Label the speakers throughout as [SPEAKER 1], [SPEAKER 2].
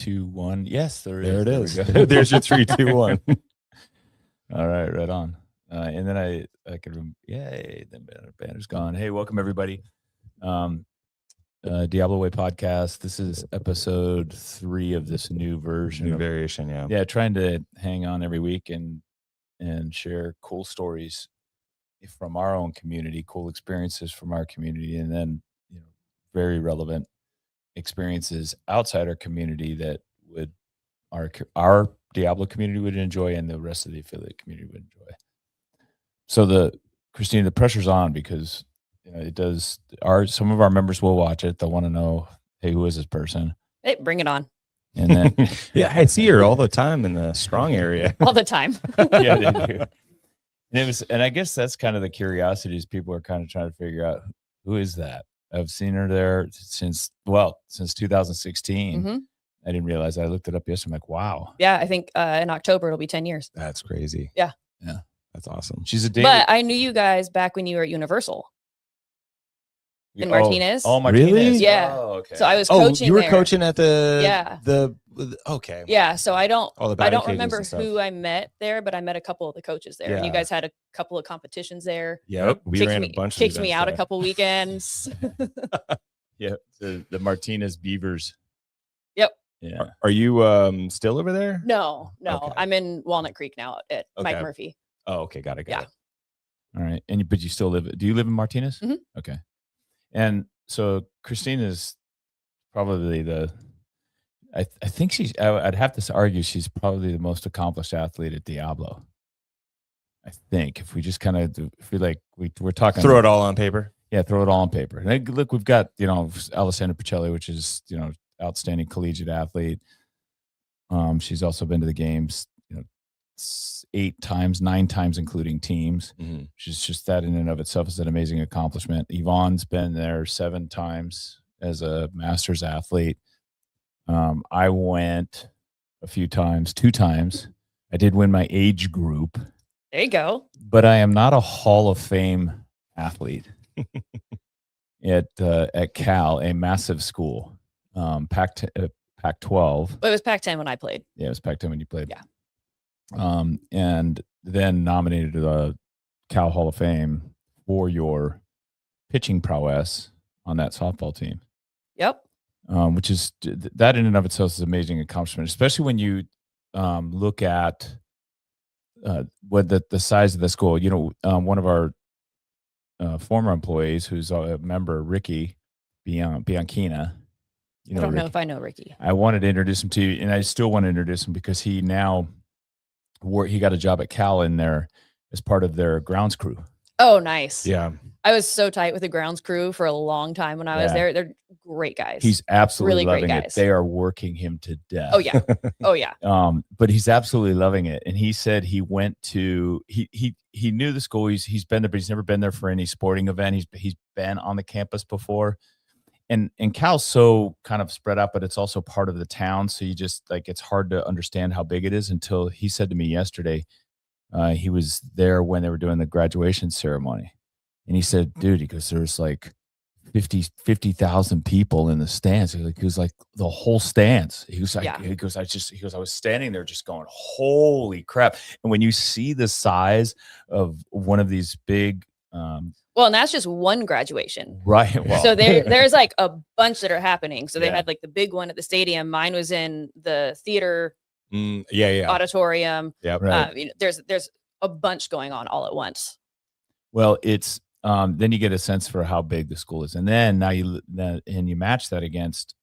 [SPEAKER 1] 2, 1. Yes, there
[SPEAKER 2] There
[SPEAKER 1] is.
[SPEAKER 2] it is. There's your 3, 2, 1.
[SPEAKER 1] All right on. And then I can, yay, the banner's gone. Hey, welcome everybody. Diablo Way podcast. This is episode 3 of this new version.
[SPEAKER 2] New variation, yeah.
[SPEAKER 1] Yeah, trying to hang on every week and share cool stories from our own community, cool experiences from our community, and then very relevant experiences outside our community that would our Diablo community would enjoy and the rest of the affiliate community would enjoy. So Kristina, the pressure's on because it does. Some of our members will watch it. They'll want to know, hey, who is this person?
[SPEAKER 3] Hey, bring it on.
[SPEAKER 1] And then
[SPEAKER 2] yeah, I see her all the time in the strong area.
[SPEAKER 3] All the time.
[SPEAKER 1] Yeah, they do. And I guess that's kind of the curiosity is people are kind of trying to figure out who is that. I've seen her there since 2016.
[SPEAKER 3] Mm-hmm.
[SPEAKER 1] I didn't realize. I looked it up yesterday. I'm like, wow.
[SPEAKER 3] Yeah, I think in October it'll be 10 years.
[SPEAKER 2] That's crazy.
[SPEAKER 3] Yeah.
[SPEAKER 2] That's awesome.
[SPEAKER 1] She's a daily.
[SPEAKER 3] But I knew you guys back when you were at Universal in Martinez.
[SPEAKER 1] Oh, Martinez.
[SPEAKER 2] Really?
[SPEAKER 3] Yeah.
[SPEAKER 1] Oh, okay.
[SPEAKER 3] So I was coaching.
[SPEAKER 2] You were
[SPEAKER 3] there.
[SPEAKER 2] coaching at
[SPEAKER 3] Yeah.
[SPEAKER 2] Okay.
[SPEAKER 3] Yeah. So I don't
[SPEAKER 2] batting cages
[SPEAKER 3] remember
[SPEAKER 2] and stuff.
[SPEAKER 3] who I met there, but I met a couple of the coaches there. And you
[SPEAKER 2] Yeah.
[SPEAKER 3] guys had a couple of competitions there.
[SPEAKER 2] Yep. We ran a bunch of
[SPEAKER 3] kicked me
[SPEAKER 2] events
[SPEAKER 3] out
[SPEAKER 2] there.
[SPEAKER 3] a couple weekends.
[SPEAKER 1] Yeah, the Martinez Beavers.
[SPEAKER 3] Yep.
[SPEAKER 1] Yeah.
[SPEAKER 2] Are you still over there?
[SPEAKER 3] No.
[SPEAKER 2] Okay.
[SPEAKER 3] I'm in Walnut Creek now at Mike
[SPEAKER 2] Okay.
[SPEAKER 3] Murphy.
[SPEAKER 2] Oh, okay. Got it.
[SPEAKER 3] Yeah.
[SPEAKER 1] All right. But you still live. Do you live in Martinez?
[SPEAKER 3] Mhm.
[SPEAKER 1] Okay. And so Kristina is probably I think I'd have to argue she's probably the most accomplished athlete at Diablo. I think if we just kind of feel like we're talking.
[SPEAKER 2] Throw it all on paper.
[SPEAKER 1] Yeah, throw it all on paper. And look, we've got, Alessandra Pacelli, which is, outstanding collegiate athlete. She's also been to the games, 8 times, 9 times, including teams.
[SPEAKER 2] Mm-hmm.
[SPEAKER 1] She's just that in and of itself is an amazing accomplishment. Yvonne's been there 7 times as a master's athlete. I went a few times, 2 times. I did win my age group.
[SPEAKER 3] There you go.
[SPEAKER 1] But I am not a Hall of Fame athlete. At Cal, a massive school, Pac-12.
[SPEAKER 3] It was Pac-10 when I played.
[SPEAKER 1] Yeah, it was Pac-10 when you played.
[SPEAKER 3] Yeah.
[SPEAKER 1] And then nominated to the Cal Hall of Fame for your pitching prowess on that softball team.
[SPEAKER 3] Yep.
[SPEAKER 1] Which is that in and of itself is an amazing accomplishment, especially when you look at what the size of the school. One of our former employees who's a member, Ricky Bianchina.
[SPEAKER 3] I don't know if I know Ricky.
[SPEAKER 1] I wanted to introduce him to you, and I still want to introduce him because he now he got a job at Cal in there as part of their grounds crew.
[SPEAKER 3] Oh, nice.
[SPEAKER 2] Yeah.
[SPEAKER 3] I was so tight with the grounds crew for a long time when I was there. They're great guys.
[SPEAKER 1] He's absolutely
[SPEAKER 3] really great
[SPEAKER 1] loving it.
[SPEAKER 3] guys.
[SPEAKER 1] They are working him to death.
[SPEAKER 3] Oh yeah. Oh yeah.
[SPEAKER 1] But he's absolutely loving it. And he said he went to he knew the school. He's been there, but he's never been there for any sporting event. He's been on the campus before. And Cal's so kind of spread out, but it's also part of the town. So you just it's hard to understand how big it is until he said to me yesterday, he was there when they were doing the graduation ceremony. And he said, dude, he goes, there's like 50,000 people in the stands. He was like the whole stands. He was like,
[SPEAKER 3] Yeah.
[SPEAKER 1] he goes, I was standing there just going, holy crap. And when you see the size of one of these big,
[SPEAKER 3] Well, and that's just one graduation.
[SPEAKER 1] right. Well,
[SPEAKER 3] So there's like a bunch that are happening. So they
[SPEAKER 1] Yeah.
[SPEAKER 3] had like the big one at the stadium. Mine was in the theater
[SPEAKER 2] Yeah.
[SPEAKER 3] auditorium.
[SPEAKER 2] Yep.
[SPEAKER 1] right.
[SPEAKER 3] There's a bunch going on all at once.
[SPEAKER 1] Well, it's then you get a sense for how big the school is, and then now you match that against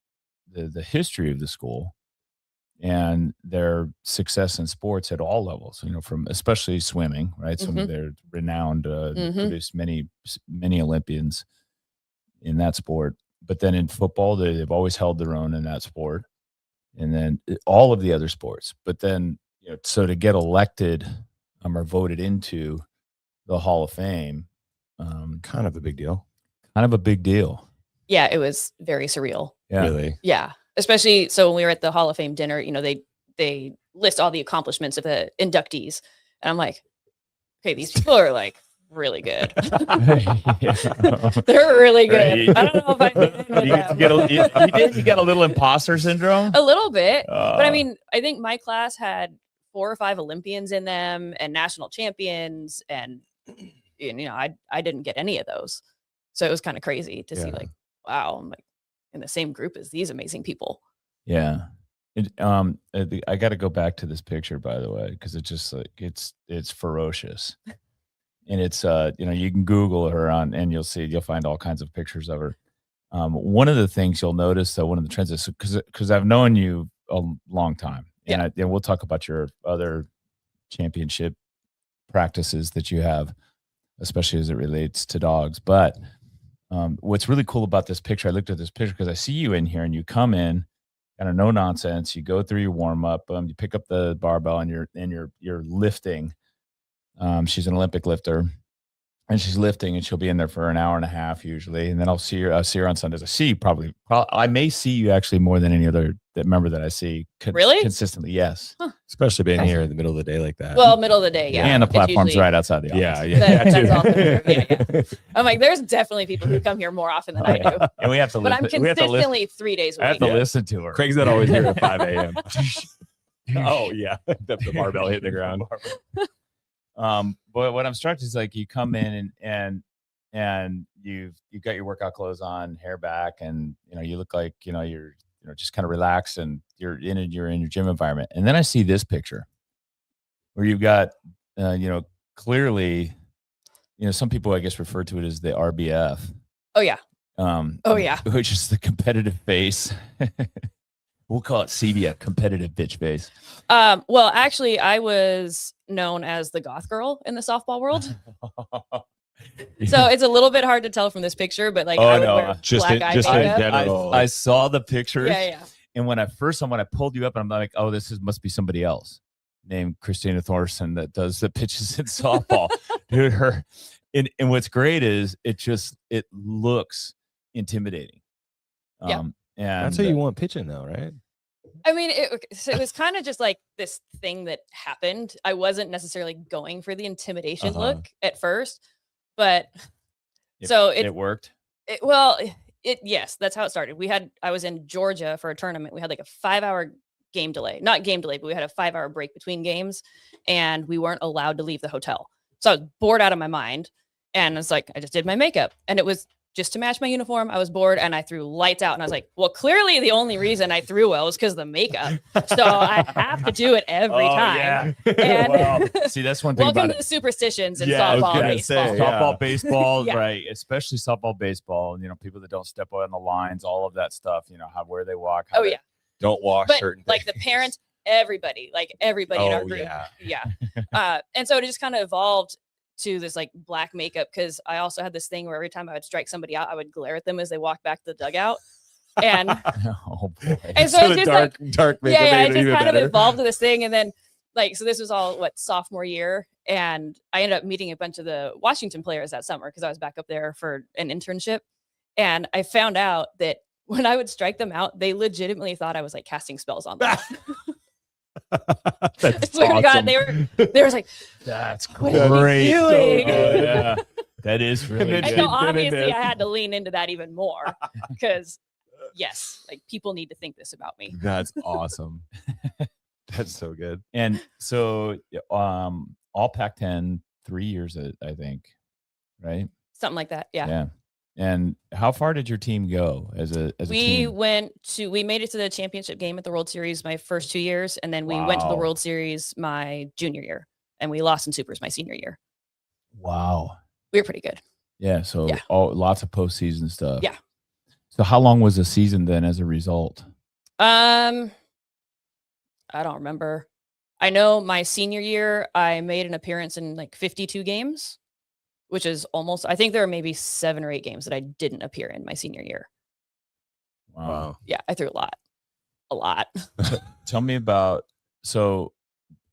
[SPEAKER 1] the history of the school and their success in sports at all levels. From especially swimming, right? Swimming, they're renowned, produced many Olympians in that sport. But then in football, they've always held their own in that sport, and then all of the other sports. But then so to get elected or voted into the Hall of Fame.
[SPEAKER 2] Kind of a big deal.
[SPEAKER 3] Yeah, it was very surreal.
[SPEAKER 1] Yeah.
[SPEAKER 2] Really.
[SPEAKER 3] Yeah. Especially so when we were at the Hall of Fame dinner, they list all the accomplishments of the inductees. And I'm like, okay, these people are like really good.
[SPEAKER 1] Yeah.
[SPEAKER 3] They're really good.
[SPEAKER 1] Right.
[SPEAKER 3] I don't know if I fit in with them.
[SPEAKER 1] You get a little imposter syndrome.
[SPEAKER 3] A little bit, but I
[SPEAKER 1] Uh,
[SPEAKER 3] mean, I think my class had 4 or 5 Olympians in them and national champions, and I didn't get any of those, so it was kind of crazy to see,
[SPEAKER 2] Yeah.
[SPEAKER 3] like, wow, I'm like in the same group as these amazing people.
[SPEAKER 1] Yeah. I got to go back to this picture, by the way, because it's just like it's ferocious, and it's you can Google her and you'll find all kinds of pictures of her. One of the things you'll notice, though, one of the trends is because I've known you a long time, and we'll talk about your other championship practices that you have, especially as it relates to dogs. But what's really cool about this picture, I looked at this picture because I see you in here, and you come in kind of no nonsense. You go through your warm up, you pick up the barbell, and you're lifting. She's an Olympic lifter, and she's lifting, and she'll be in there for an hour and a half usually. And then I'll see her on Sundays. I see you probably I may see you actually more than any other member that I see
[SPEAKER 3] Really?
[SPEAKER 1] consistently. Yes.
[SPEAKER 3] Huh.
[SPEAKER 2] Especially being here in the middle of the day like that.
[SPEAKER 3] Well, middle of the day, yeah.
[SPEAKER 1] And the
[SPEAKER 3] It's
[SPEAKER 1] platform's
[SPEAKER 3] usually-
[SPEAKER 1] right outside the office.
[SPEAKER 3] That's
[SPEAKER 2] too.
[SPEAKER 3] also true. Yeah. I'm like, there's definitely people who come here more often than I do,
[SPEAKER 1] And we have to
[SPEAKER 3] but I'm
[SPEAKER 1] we have to listen.
[SPEAKER 3] consistently 3 days
[SPEAKER 1] I
[SPEAKER 3] a
[SPEAKER 1] have
[SPEAKER 3] week.
[SPEAKER 1] to listen to her.
[SPEAKER 2] Craig's not always here at 5 a.m. Oh yeah, the barbell hitting the ground.
[SPEAKER 1] But what I'm struck is like you come in and you've got your workout clothes on, hair back, and you look like you're just kind of relaxed, and you're in your gym environment. And then I see this picture where you've got clearly some people I guess refer to it as the RBF.
[SPEAKER 3] Oh yeah.
[SPEAKER 1] Which is the competitive face. We'll call it CBF, competitive bitch face.
[SPEAKER 3] Well, actually, I was known as the goth girl in the softball world. So it's a little bit hard to tell from this picture, but like I would wear black eye makeup.
[SPEAKER 1] I saw the pictures.
[SPEAKER 3] Yeah.
[SPEAKER 1] And when I pulled you up, and I'm like, oh, must be somebody else named Kristina Thorson that does the pitches in softball. Dude, and what's great is it looks intimidating.
[SPEAKER 3] Yeah.
[SPEAKER 1] And
[SPEAKER 2] That's how you want pitching, though, right?
[SPEAKER 3] I mean, it was kind of just like this thing that happened. I wasn't necessarily going for the intimidation look at first, but
[SPEAKER 1] it worked.
[SPEAKER 3] Yes, that's how it started. I was in Georgia for a tournament. We had like a 5-hour game delay, not game delay, but we had a 5-hour break between games, and we weren't allowed to leave the hotel. So I was bored out of my mind, and it's like I just did my makeup, and it was just to match my uniform. I was bored, and I threw lights out, and I was like, well, clearly the only reason I threw well was because of the makeup. So I have to do it every time.
[SPEAKER 1] Yeah.
[SPEAKER 3] And
[SPEAKER 1] Well, see, that's one thing
[SPEAKER 3] welcome
[SPEAKER 1] about
[SPEAKER 3] to the superstitions in
[SPEAKER 1] Yeah, I was
[SPEAKER 3] softball,
[SPEAKER 1] gonna
[SPEAKER 3] baseball.
[SPEAKER 2] say,
[SPEAKER 1] softball, baseball,
[SPEAKER 3] Yeah.
[SPEAKER 1] right? Especially softball, baseball. People that don't step on the lines, all of that stuff. Where they walk.
[SPEAKER 3] Oh yeah,
[SPEAKER 2] Don't wash
[SPEAKER 3] but
[SPEAKER 2] certain
[SPEAKER 3] like the
[SPEAKER 2] things.
[SPEAKER 3] parents, everybody in our
[SPEAKER 2] Oh,
[SPEAKER 3] group.
[SPEAKER 2] yeah.
[SPEAKER 3] And so it just kind of evolved to this like black makeup, because I also had this thing where every time I would strike somebody out, I would glare at them as they walked back to the dugout. And
[SPEAKER 1] Oh boy.
[SPEAKER 3] and so
[SPEAKER 2] So
[SPEAKER 3] it's
[SPEAKER 2] the
[SPEAKER 3] just
[SPEAKER 2] dark makeup
[SPEAKER 3] it
[SPEAKER 2] made it
[SPEAKER 3] just
[SPEAKER 2] even
[SPEAKER 3] kind of
[SPEAKER 2] better.
[SPEAKER 3] evolved to this thing. And then so this was all sophomore year, and I ended up meeting a bunch of the Washington players that summer because I was back up there for an internship. And I found out that when I would strike them out, they legitimately thought I was like casting spells on them. I
[SPEAKER 2] That's
[SPEAKER 3] swear to God,
[SPEAKER 2] awesome.
[SPEAKER 3] they were like,
[SPEAKER 1] That's
[SPEAKER 3] what are you
[SPEAKER 1] great.
[SPEAKER 3] doing?
[SPEAKER 1] Yeah. That is really
[SPEAKER 2] then
[SPEAKER 3] And
[SPEAKER 1] good.
[SPEAKER 3] so obviously I had to lean into that even more, because yes, like people need to think this about me.
[SPEAKER 2] That's awesome. That's so good.
[SPEAKER 1] And so, all Pac-10, 3 years, I think, right?
[SPEAKER 3] Something like that. Yeah.
[SPEAKER 1] And how far did your team go as a
[SPEAKER 3] We
[SPEAKER 1] team?
[SPEAKER 3] we made it to the championship game at the World Series my first 2 years. And then we went to the
[SPEAKER 1] Wow.
[SPEAKER 3] World Series my junior year, and we lost in supers my senior year.
[SPEAKER 1] Wow.
[SPEAKER 3] We were pretty good.
[SPEAKER 1] Yeah. So
[SPEAKER 3] Yeah.
[SPEAKER 1] lots of postseason stuff.
[SPEAKER 3] Yeah.
[SPEAKER 1] So how long was the season then as a result?
[SPEAKER 3] I don't remember. I know my senior year, I made an appearance in like 52 games, which is almost, I think there are maybe 7 or 8 games that I didn't appear in my senior year.
[SPEAKER 1] Wow.
[SPEAKER 3] Yeah, I threw a lot.
[SPEAKER 1] Tell me about so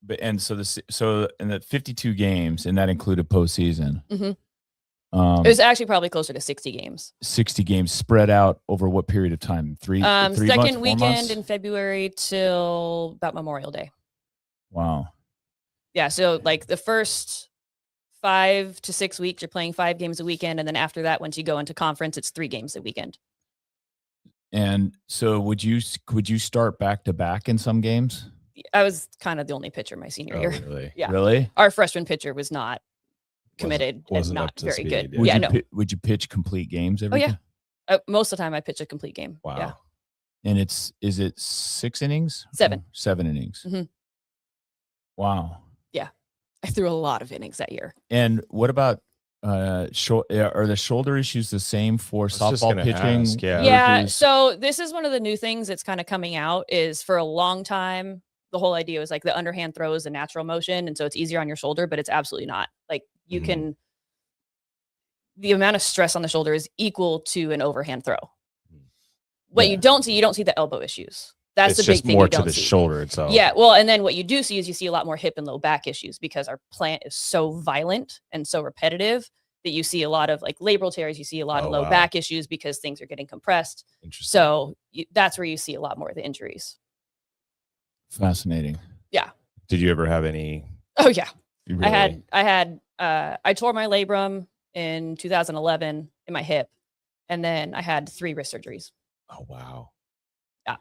[SPEAKER 1] in the 52 games, and that included postseason.
[SPEAKER 3] Mhm. It was actually probably closer to 60 games.
[SPEAKER 1] 60 games spread out over what period of time? 3 months,
[SPEAKER 3] Second
[SPEAKER 1] 4
[SPEAKER 3] weekend
[SPEAKER 1] months?
[SPEAKER 3] in February till about Memorial Day.
[SPEAKER 1] Wow.
[SPEAKER 3] Yeah, so like the first 5 to 6 weeks, you're playing 5 games a weekend. And then after that, once you go into conference, it's 3 games a weekend.
[SPEAKER 1] And so would you start back to back in some games?
[SPEAKER 3] I was kind of the only pitcher my senior year.
[SPEAKER 2] Really?
[SPEAKER 3] Yeah.
[SPEAKER 1] Really?
[SPEAKER 3] Our freshman pitcher was not committed and
[SPEAKER 2] wasn't up
[SPEAKER 3] not
[SPEAKER 2] to
[SPEAKER 3] very
[SPEAKER 2] speed,
[SPEAKER 3] good.
[SPEAKER 2] yeah.
[SPEAKER 1] Would
[SPEAKER 3] Yeah,
[SPEAKER 1] you
[SPEAKER 3] no.
[SPEAKER 1] would you pitch complete games every
[SPEAKER 3] yeah.
[SPEAKER 1] game?
[SPEAKER 3] Most of the time I pitch a complete game.
[SPEAKER 2] Wow.
[SPEAKER 3] Yeah.
[SPEAKER 1] And is it 6 innings?
[SPEAKER 3] 7.
[SPEAKER 1] 7 innings.
[SPEAKER 3] Mhm.
[SPEAKER 1] Wow.
[SPEAKER 3] I threw a lot of innings that year.
[SPEAKER 1] And what about are the shoulder issues the same for
[SPEAKER 2] was just
[SPEAKER 1] softball
[SPEAKER 2] gonna
[SPEAKER 1] pitching?
[SPEAKER 2] ask, yeah.
[SPEAKER 3] Yeah.
[SPEAKER 1] versus-
[SPEAKER 3] So this is one of the new things that's kind of coming out is for a long time, the whole idea was like the underhand throw is a natural motion. And so it's easier on your shoulder, but it's absolutely not. Like you
[SPEAKER 2] Mhm.
[SPEAKER 3] can, the amount of stress on the shoulder is equal to an overhand throw. What
[SPEAKER 1] Yeah.
[SPEAKER 3] you don't see the elbow issues. That's
[SPEAKER 2] It's
[SPEAKER 3] the big
[SPEAKER 2] just
[SPEAKER 3] thing
[SPEAKER 2] more
[SPEAKER 3] you
[SPEAKER 2] to
[SPEAKER 3] don't
[SPEAKER 2] the
[SPEAKER 3] see.
[SPEAKER 2] shoulder itself.
[SPEAKER 3] Yeah, well, and then what you do see is you see a lot more hip and low back issues because our plant is so violent and so repetitive that you see a lot of like labral tears. You see a lot of
[SPEAKER 2] Oh,
[SPEAKER 3] low
[SPEAKER 2] wow.
[SPEAKER 3] back issues because things are getting compressed.
[SPEAKER 2] Interesting.
[SPEAKER 3] So that's where you see a lot more of the injuries.
[SPEAKER 1] Fascinating.
[SPEAKER 2] Did you ever have any?
[SPEAKER 3] Oh yeah,
[SPEAKER 2] Really?
[SPEAKER 3] I tore my labrum in 2011 in my hip, and then I had 3 wrist surgeries.
[SPEAKER 2] Oh wow.
[SPEAKER 3] Yeah.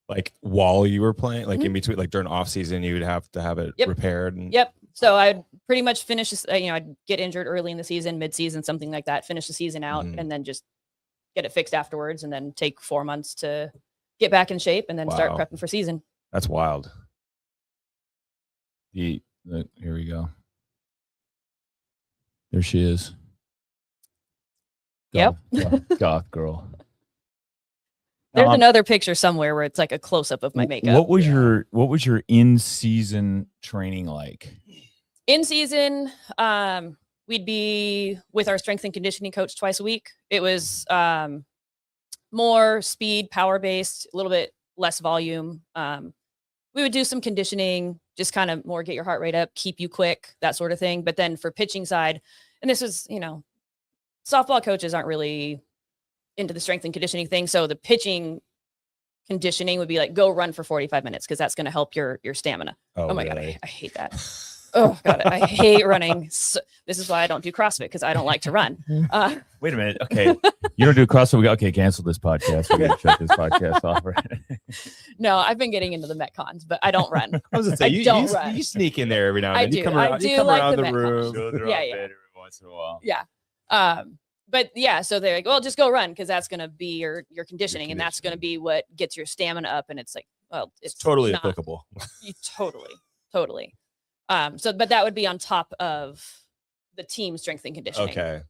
[SPEAKER 2] Like while you were playing, like
[SPEAKER 3] Mhm.
[SPEAKER 2] in between, like during off season, you would have to have it
[SPEAKER 3] Yep.
[SPEAKER 2] repaired. And
[SPEAKER 3] Yep. So I'd pretty much finish this, I'd get injured early in the season, mid-season, something like that, finish the season out,
[SPEAKER 2] Mhm.
[SPEAKER 3] and then just get it fixed afterwards, and then take 4 months to get back in shape, and then start
[SPEAKER 2] Wow.
[SPEAKER 3] prepping for season.
[SPEAKER 2] That's wild.
[SPEAKER 1] Here we go. There she is.
[SPEAKER 3] Yep.
[SPEAKER 1] Goth girl.
[SPEAKER 3] There's
[SPEAKER 1] Um,
[SPEAKER 3] another picture somewhere where it's like a close-up of my makeup.
[SPEAKER 1] What was your in-season training like?
[SPEAKER 3] In season, we'd be with our strength and conditioning coach twice a week. It was more speed, power based, a little bit less volume. We would do some conditioning, just kind of more get your heart rate up, keep you quick, that sort of thing. But then for pitching side, and this was, softball coaches aren't really into the strength and conditioning thing. So the pitching conditioning would be like, go run for 45 minutes because that's going to help your stamina. Oh my God,
[SPEAKER 2] really?
[SPEAKER 3] I hate that. Oh God, I hate running. So, this is why I don't do CrossFit because I don't like to run.
[SPEAKER 1] Wait a minute. Okay. You don't do CrossFit? Okay, cancel this podcast. We're going to shut this podcast off. Right?
[SPEAKER 3] No, I've been getting into the Metcons, but I don't run.
[SPEAKER 2] I was gonna say
[SPEAKER 3] I
[SPEAKER 2] you,
[SPEAKER 3] don't
[SPEAKER 2] you,
[SPEAKER 3] run.
[SPEAKER 2] you sneak in there every now and
[SPEAKER 3] I
[SPEAKER 2] then.
[SPEAKER 3] do.
[SPEAKER 2] You come
[SPEAKER 3] I
[SPEAKER 2] around,
[SPEAKER 3] do
[SPEAKER 2] you come
[SPEAKER 3] like
[SPEAKER 2] around
[SPEAKER 3] the
[SPEAKER 2] the
[SPEAKER 3] Metcons.
[SPEAKER 2] room.
[SPEAKER 3] Yeah.
[SPEAKER 1] Every once in a while.
[SPEAKER 3] Yeah. But yeah, so they're like, well, just go run because that's going to be your conditioning, and that's going to be what gets your stamina up. And it's like, well,
[SPEAKER 2] It's totally
[SPEAKER 3] not.
[SPEAKER 2] applicable.
[SPEAKER 3] Totally. But that would be on top of the team strength and conditioning.
[SPEAKER 2] Okay.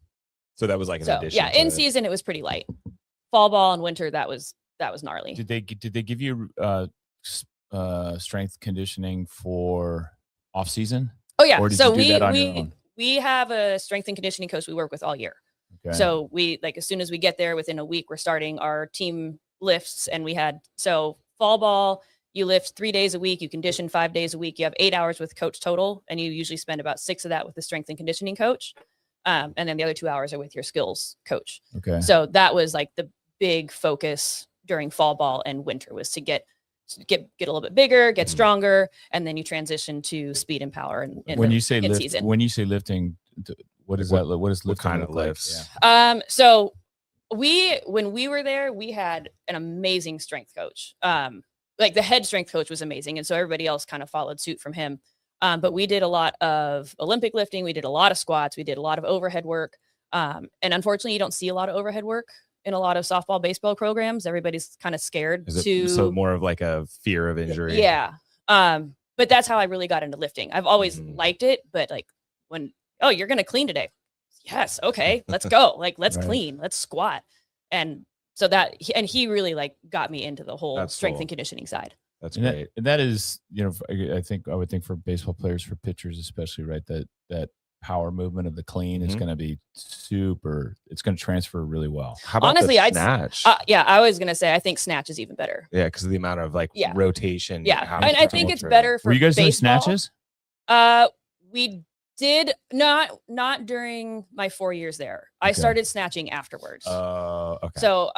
[SPEAKER 2] So that was like an
[SPEAKER 3] So
[SPEAKER 2] addition.
[SPEAKER 3] yeah, in season it was pretty light. Fall ball and winter that was gnarly.
[SPEAKER 1] Did they give you strength conditioning for off season?
[SPEAKER 3] Oh yeah.
[SPEAKER 1] Or did
[SPEAKER 3] So
[SPEAKER 1] you do that on your own?
[SPEAKER 3] we have a strength and conditioning coach we work with all year.
[SPEAKER 1] Okay.
[SPEAKER 3] So we as soon as we get there within a week, we're starting our team lifts, and so fall ball, you lift 3 days a week, you condition 5 days a week, you have 8 hours with coach total, and you usually spend about 6 of that with the strength and conditioning coach. And then the other 2 hours are with your skills coach.
[SPEAKER 1] Okay.
[SPEAKER 3] So that was like the big focus during fall ball and winter was to get a little bit bigger, get stronger, and then you transition to speed and power. And
[SPEAKER 1] When you say lifting, what is that? What is lifting?
[SPEAKER 2] What kind of
[SPEAKER 1] look like?
[SPEAKER 2] lifts?
[SPEAKER 1] Yeah.
[SPEAKER 3] So when we were there, we had an amazing strength coach. Like the head strength coach was amazing. And so everybody else kind of followed suit from him. But we did a lot of Olympic lifting. We did a lot of squats. We did a lot of overhead work. And unfortunately, you don't see a lot of overhead work in a lot of softball, baseball programs. Everybody's kind of scared
[SPEAKER 2] So more of like a fear of injury.
[SPEAKER 3] Yeah. But that's how I really got into lifting. I've always liked it, but like you're going to clean today. Yes. Okay. Let's go. Let's
[SPEAKER 1] Right.
[SPEAKER 3] clean, let's squat. And so he really got me into the whole
[SPEAKER 2] That's
[SPEAKER 3] strength
[SPEAKER 2] cool.
[SPEAKER 3] and conditioning side.
[SPEAKER 2] That's
[SPEAKER 1] And
[SPEAKER 2] great.
[SPEAKER 1] that is, I would think for baseball players, for pitchers especially, right? That power movement of the clean is
[SPEAKER 2] Mhm.
[SPEAKER 1] going to be super. It's going to transfer really well.
[SPEAKER 2] How about
[SPEAKER 3] Honestly,
[SPEAKER 2] the
[SPEAKER 3] I'd
[SPEAKER 2] snatch?
[SPEAKER 3] Yeah, I was going to say, I think snatch is even better.
[SPEAKER 2] Yeah, because of the amount of
[SPEAKER 3] Yeah.
[SPEAKER 2] rotation.
[SPEAKER 3] Yeah.
[SPEAKER 2] how
[SPEAKER 3] And I
[SPEAKER 2] much
[SPEAKER 3] think it's
[SPEAKER 2] transfer.
[SPEAKER 3] better for
[SPEAKER 1] Were you guys doing
[SPEAKER 3] baseball.
[SPEAKER 1] snatches?
[SPEAKER 3] We did not during my 4 years there. I
[SPEAKER 1] Okay.
[SPEAKER 3] started snatching afterwards.
[SPEAKER 2] Okay.
[SPEAKER 3] So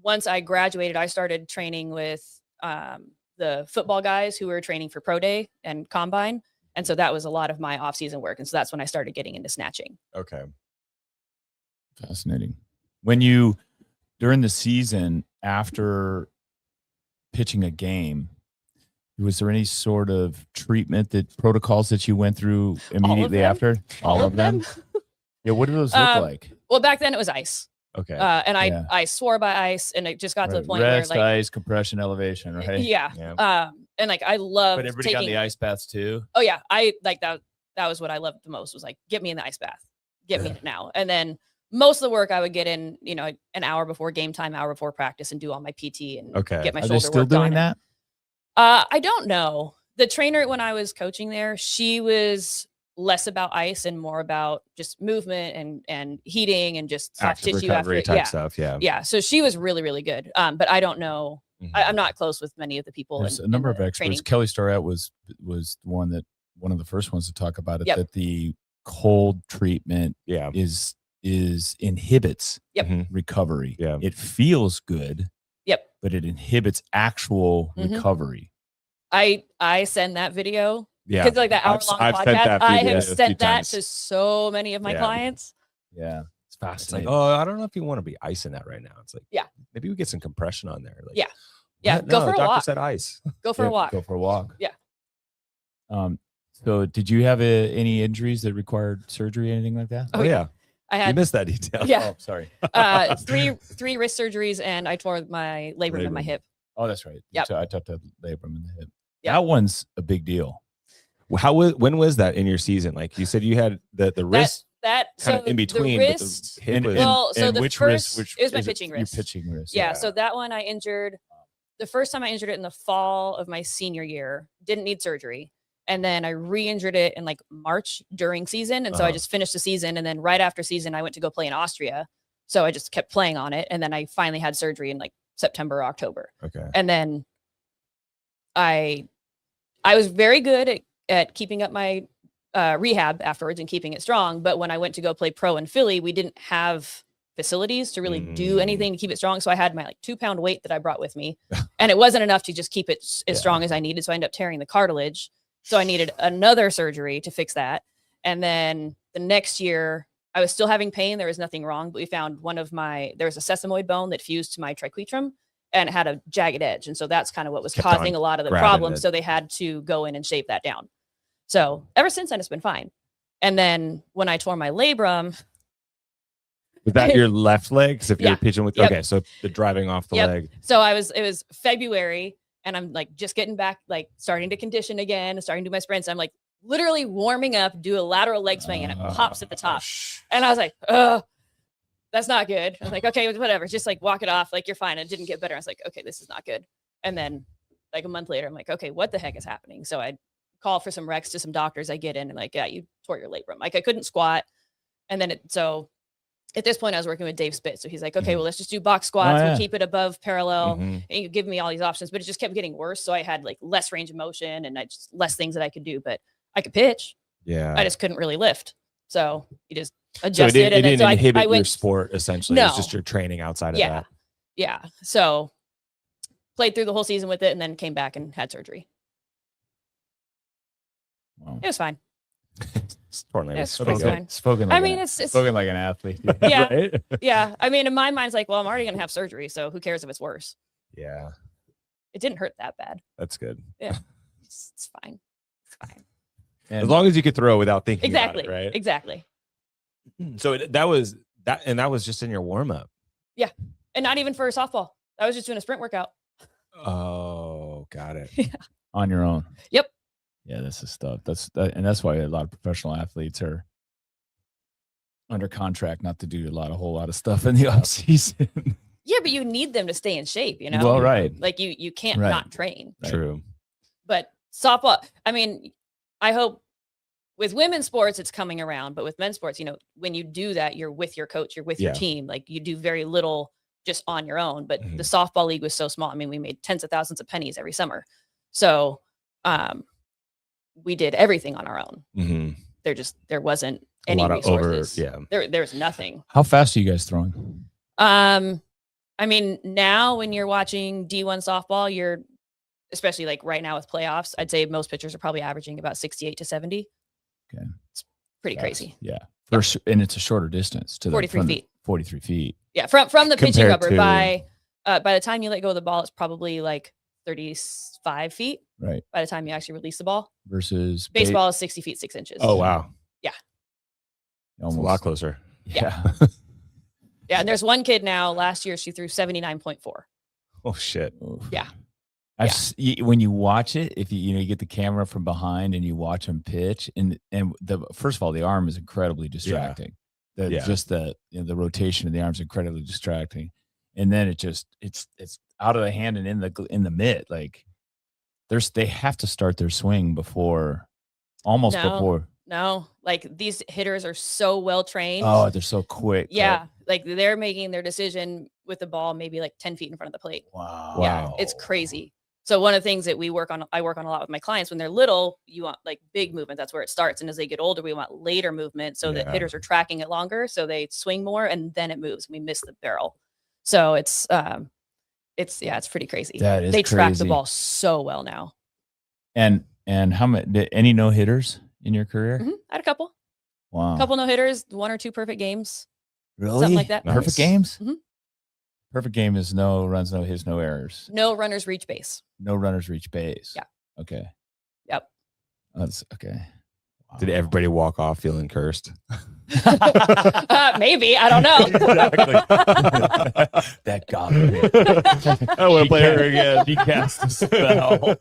[SPEAKER 3] once I graduated, I started training with the football guys who were training for pro day and combine. And so that was a lot of my off-season work. And so that's when I started getting into snatching.
[SPEAKER 2] Okay.
[SPEAKER 1] Fascinating. When you, during the season, after pitching a game, was there any sort of treatment protocols that you went through immediately after?
[SPEAKER 3] All of them.
[SPEAKER 1] Yeah. What do those look like?
[SPEAKER 3] Well, back then it was ice.
[SPEAKER 2] Okay.
[SPEAKER 3] And I swore by ice, and it just got to the point
[SPEAKER 1] Rest,
[SPEAKER 3] where like
[SPEAKER 1] ice, compression, elevation, right?
[SPEAKER 3] Yeah. And like I love.
[SPEAKER 1] But everybody got the ice baths too.
[SPEAKER 3] Oh yeah, I like that. That was what I loved the most. Was like, get me in the ice bath, get me in it now. And then most of the work I would get in, an hour before game time, hour before practice, and do all my PT and get my shoulder
[SPEAKER 1] Are they still
[SPEAKER 3] work
[SPEAKER 1] doing
[SPEAKER 3] done.
[SPEAKER 1] that?
[SPEAKER 3] I don't know. The trainer when I was coaching there, she was less about ice and more about just movement and heating and just soft
[SPEAKER 2] Active
[SPEAKER 3] tissue
[SPEAKER 2] recovery
[SPEAKER 3] after
[SPEAKER 2] type stuff. Yeah.
[SPEAKER 3] Yeah. So she was really, really good. But I don't know. I'm not close with many of the people.
[SPEAKER 1] There's a number of experts.
[SPEAKER 3] Training.
[SPEAKER 1] Kelly Starrett was one of the first ones to talk about it.
[SPEAKER 3] Yep.
[SPEAKER 1] That the cold treatment is inhibits recovery.
[SPEAKER 2] Yeah.
[SPEAKER 1] It feels good.
[SPEAKER 3] Yep.
[SPEAKER 1] But it inhibits actual recovery.
[SPEAKER 3] I send that video.
[SPEAKER 2] Yeah.
[SPEAKER 3] Because like that hour-long podcast, I have sent that to so many of my clients.
[SPEAKER 1] Yeah. It's
[SPEAKER 2] It's
[SPEAKER 1] fascinating.
[SPEAKER 2] like, oh, I don't know if you want to be icing that right now. It's like,
[SPEAKER 3] yeah,
[SPEAKER 2] maybe we get some compression on there. Like,
[SPEAKER 3] yeah.
[SPEAKER 2] No,
[SPEAKER 3] Go for a
[SPEAKER 2] doctor
[SPEAKER 3] walk.
[SPEAKER 2] said ice.
[SPEAKER 3] Go for a walk.
[SPEAKER 1] Go for a walk.
[SPEAKER 3] Yeah.
[SPEAKER 1] So did you have any injuries that required surgery, anything like that?
[SPEAKER 2] Oh yeah.
[SPEAKER 3] I had.
[SPEAKER 2] You missed that detail.
[SPEAKER 3] Yeah.
[SPEAKER 1] Oh, sorry.
[SPEAKER 3] Three wrist surgeries, and I tore my labrum in my hip.
[SPEAKER 1] Oh, that's right.
[SPEAKER 3] Yep.
[SPEAKER 1] So I took the labrum in the hip.
[SPEAKER 3] Yep.
[SPEAKER 1] That one's a big deal.
[SPEAKER 2] When was that in your season? Like you said, you had the wrist
[SPEAKER 3] that
[SPEAKER 2] kind of in between.
[SPEAKER 3] The wrist,
[SPEAKER 2] but the hip was,
[SPEAKER 3] so the
[SPEAKER 1] which
[SPEAKER 3] first,
[SPEAKER 1] wrist?
[SPEAKER 3] it was my
[SPEAKER 1] is
[SPEAKER 3] pitching wrist.
[SPEAKER 1] Your pitching wrist.
[SPEAKER 3] Yeah. So that one I injured. The first time I injured it in the fall of my senior year, didn't need surgery. And then I re-injured it in like March during season. And so I just finished the season. And then right after season, I went to go play in Austria. So I just kept playing on it. And then I finally had surgery in like September, October.
[SPEAKER 2] Okay.
[SPEAKER 3] And then I was very good at keeping up my rehab afterwards and keeping it strong. But when I went to go play pro in Philly, we didn't have facilities to really do anything to keep it strong. So I had my like 2-pound weight that I brought with me, and it wasn't enough to just keep it as strong as I needed. So I ended up tearing the cartilage. So I needed another surgery to fix that. And then the next year I was still having pain. There was nothing wrong, but we found there was a sesamoid bone that fused to my triquetrum and it had a jagged edge. And so that's kind of what was causing a lot of the problems. So they had to go in and shave that down. So ever since then, it's been fine. And then when I tore my labrum.
[SPEAKER 2] Was that your left leg? Because if you're pitching with,
[SPEAKER 3] Yep.
[SPEAKER 2] okay, so the driving off the leg.
[SPEAKER 3] So it was February and I'm like just getting back, like starting to condition again, starting to do my sprints. I'm like literally warming up, do a lateral leg swing and it pops at the top. And I was like, that's not good. I was like, okay, whatever. Just like walk it off. Like, you're fine. It didn't get better. I was like, okay, this is not good. And then like a month later, I'm like, okay, what the heck is happening? So I call for some recs to some doctors. I get in and like, yeah, you tore your labrum. Like I couldn't squat. And then so at this point I was working with Dave Spitz. So he's like, okay, well, let's just do box squats. We'll keep it above parallel and you give me all these options, but it just kept getting worse. So I had like less range of motion and less things that I could do, but I could pitch.
[SPEAKER 2] Yeah.
[SPEAKER 3] I just couldn't really lift. So you just
[SPEAKER 2] So
[SPEAKER 3] adjusted.
[SPEAKER 2] it didn't
[SPEAKER 3] I
[SPEAKER 2] inhibit
[SPEAKER 3] went,
[SPEAKER 2] your sport essentially.
[SPEAKER 3] No.
[SPEAKER 2] It's just your training outside of that.
[SPEAKER 3] Yeah. So played through the whole season with it and then came back and had surgery.
[SPEAKER 1] Wow.
[SPEAKER 3] It was fine.
[SPEAKER 1] Spoken
[SPEAKER 3] I
[SPEAKER 1] like
[SPEAKER 3] mean, it's
[SPEAKER 1] spoken like an athlete.
[SPEAKER 3] Yeah.
[SPEAKER 2] Right?
[SPEAKER 3] Yeah. I mean, in my mind, it's like, well, I'm already going to have surgery. So who cares if it's worse?
[SPEAKER 2] Yeah.
[SPEAKER 3] It didn't hurt that bad.
[SPEAKER 2] That's good.
[SPEAKER 3] Yeah. It's fine. It's fine.
[SPEAKER 2] As long as you could throw without thinking
[SPEAKER 3] Exactly.
[SPEAKER 2] about it, right?
[SPEAKER 3] Exactly.
[SPEAKER 2] So that was just in your warm up.
[SPEAKER 3] Yeah. And not even for softball. I was just doing a sprint workout.
[SPEAKER 2] Oh, got it.
[SPEAKER 1] On your own.
[SPEAKER 3] Yep.
[SPEAKER 1] Yeah, this is stuff. And that's why a lot of professional athletes are under contract not to do a whole lot of stuff in the off season.
[SPEAKER 3] Yeah, but you need them to stay in shape, you know?
[SPEAKER 1] Well, right.
[SPEAKER 3] Like you can't not train.
[SPEAKER 1] Right.
[SPEAKER 2] True.
[SPEAKER 3] But softball, I mean, I hope with women's sports, it's coming around, but with men's sports, you know, when you do that, you're with your coach, you're with your team. Like you do very little just on your own, but the softball league was so small. I mean, we made tens of thousands of pennies every summer. So, we did everything on our own. There wasn't any resources. There's nothing.
[SPEAKER 1] How fast are you guys throwing?
[SPEAKER 3] I mean, now when you're watching D1 softball, especially like right now with playoffs, I'd say most pitchers are probably averaging about 68 to 70.
[SPEAKER 1] Okay.
[SPEAKER 3] It's pretty crazy.
[SPEAKER 1] Yeah. And it's a shorter distance to
[SPEAKER 3] 43 feet.
[SPEAKER 1] 43 feet.
[SPEAKER 3] Yeah. From the pitching
[SPEAKER 2] Compared
[SPEAKER 3] rubber
[SPEAKER 2] to-
[SPEAKER 3] by the time you let go of the ball, it's probably like 35 feet.
[SPEAKER 1] Right.
[SPEAKER 3] By the time you actually release the ball.
[SPEAKER 1] Versus
[SPEAKER 3] Baseball is 60 feet, 6 inches.
[SPEAKER 2] Oh, wow.
[SPEAKER 3] Yeah.
[SPEAKER 2] It's a lot closer.
[SPEAKER 1] Yeah.
[SPEAKER 3] Yeah. And there's one kid now, last year, she threw 79.4.
[SPEAKER 2] Oh, shit.
[SPEAKER 3] Yeah.
[SPEAKER 1] When you watch it, if you get the camera from behind and you watch them pitch, and first of all, the arm is incredibly distracting. Just the rotation of the arm is incredibly distracting, and then it's out of the hand and in the mitt. Like they have to start their swing before.
[SPEAKER 3] No, like these hitters are so well trained.
[SPEAKER 1] Oh, they're so quick.
[SPEAKER 3] Yeah, like they're making their decision with the ball maybe like 10 feet in front of the plate.
[SPEAKER 1] Wow.
[SPEAKER 3] Yeah, it's crazy. So one of the things that I work on a lot with my clients, when they're little, you want like big movement. That's where it starts. And as they get older, we want later movement so that hitters are tracking it longer. So they swing more and then it moves. We miss the barrel. So it's pretty crazy.
[SPEAKER 1] That is
[SPEAKER 3] they track the
[SPEAKER 1] crazy.
[SPEAKER 3] ball so well now.
[SPEAKER 1] And how many, any no hitters in your career?
[SPEAKER 3] Mm-hmm. I had a couple.
[SPEAKER 1] Wow.
[SPEAKER 3] A couple no hitters, 1 or 2 perfect games.
[SPEAKER 1] Really?
[SPEAKER 3] Something like that.
[SPEAKER 1] Perfect games?
[SPEAKER 3] Mm-hmm.
[SPEAKER 1] Perfect game is no runs, no hits, no errors.
[SPEAKER 3] No runners reach base.
[SPEAKER 1] No runners reach base.
[SPEAKER 3] Yeah.
[SPEAKER 1] Okay.
[SPEAKER 3] Yep.
[SPEAKER 1] That's okay. Wow.
[SPEAKER 2] Did everybody walk off feeling cursed?
[SPEAKER 3] Maybe. I don't know.
[SPEAKER 1] Exactly. That got me.
[SPEAKER 2] I want to play her again.
[SPEAKER 1] He cast a spell.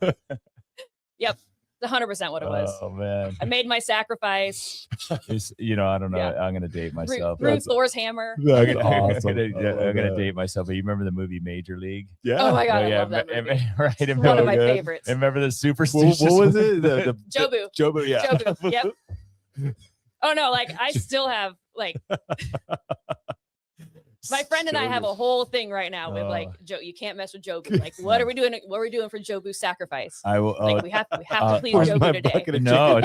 [SPEAKER 3] Yep. It's 100% what it was.
[SPEAKER 1] Oh man.
[SPEAKER 3] I made my sacrifice.
[SPEAKER 1] I don't know.
[SPEAKER 3] Yeah.
[SPEAKER 1] I'm gonna date myself.
[SPEAKER 3] Threw Thor's hammer.
[SPEAKER 2] That's
[SPEAKER 1] I'm
[SPEAKER 2] awesome.
[SPEAKER 1] gonna date myself. But you remember the movie Major League?
[SPEAKER 2] Yeah.
[SPEAKER 3] Oh my God, I
[SPEAKER 1] yeah,
[SPEAKER 3] love that movie.
[SPEAKER 1] right.
[SPEAKER 3] It's one of my
[SPEAKER 2] good.
[SPEAKER 3] favorites.
[SPEAKER 1] And remember the
[SPEAKER 2] What
[SPEAKER 1] superstitious?
[SPEAKER 2] was it?
[SPEAKER 3] Jobu.
[SPEAKER 2] Jobu, yeah.
[SPEAKER 3] Jobu. Yep. Oh no, like I still have like my friend and I have a whole thing right now with like Joe. You can't mess with Jobu. Like, what are we doing? What are we doing for Jobu's sacrifice?
[SPEAKER 1] I will.
[SPEAKER 3] Like we have to please
[SPEAKER 2] where's my
[SPEAKER 3] Jobu today.
[SPEAKER 2] bucket of
[SPEAKER 1] No,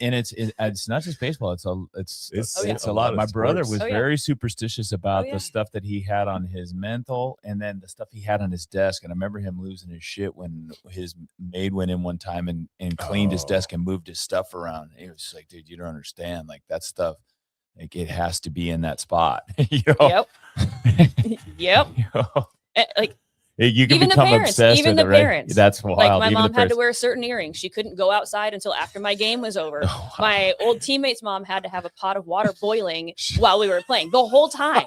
[SPEAKER 1] and it's not just baseball. It's a lot. My brother was very superstitious about the stuff that he had on his mental, and then the stuff he had on his desk. And I remember him losing his shit when his maid went in one time and cleaned his desk and moved his stuff around. He was just like, dude, you don't understand. Like that stuff, like it has to be in that spot.
[SPEAKER 3] Yep. Yep. Like
[SPEAKER 1] you can
[SPEAKER 3] even
[SPEAKER 1] become
[SPEAKER 3] the parents,
[SPEAKER 1] obsessed
[SPEAKER 3] even
[SPEAKER 1] with
[SPEAKER 3] the
[SPEAKER 1] it, right?
[SPEAKER 3] parents.
[SPEAKER 1] That's wild.
[SPEAKER 3] Like my
[SPEAKER 1] Even
[SPEAKER 3] mom
[SPEAKER 1] the
[SPEAKER 3] had to
[SPEAKER 1] parents.
[SPEAKER 3] wear certain earrings. She couldn't go outside until after my game was over.
[SPEAKER 1] Oh, wow.
[SPEAKER 3] My old teammate's mom had to have a pot of water boiling while we were playing the whole time.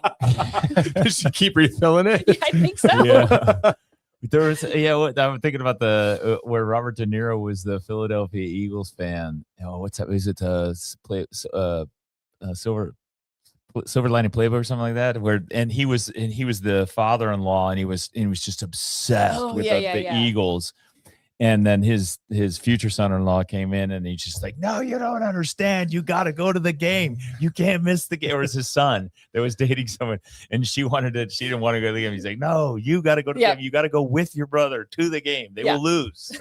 [SPEAKER 2] Did she keep refilling it?
[SPEAKER 3] I think so.
[SPEAKER 1] Yeah. There was I'm thinking about the where Robert De Niro was the Philadelphia Eagles fan. Oh, what's that? Is it Silver Lining Playbook or something like that? He was the father-in-law, and he was just obsessed with the Eagles. And then his future son-in-law came in, and he's just like, "No, you don't understand. You got to go to the game. You can't miss the game." Or it's his son that was dating someone, and she didn't want to go to the game. He's like, "No, you got to go to the game. You got to go with your brother to the game. They will lose."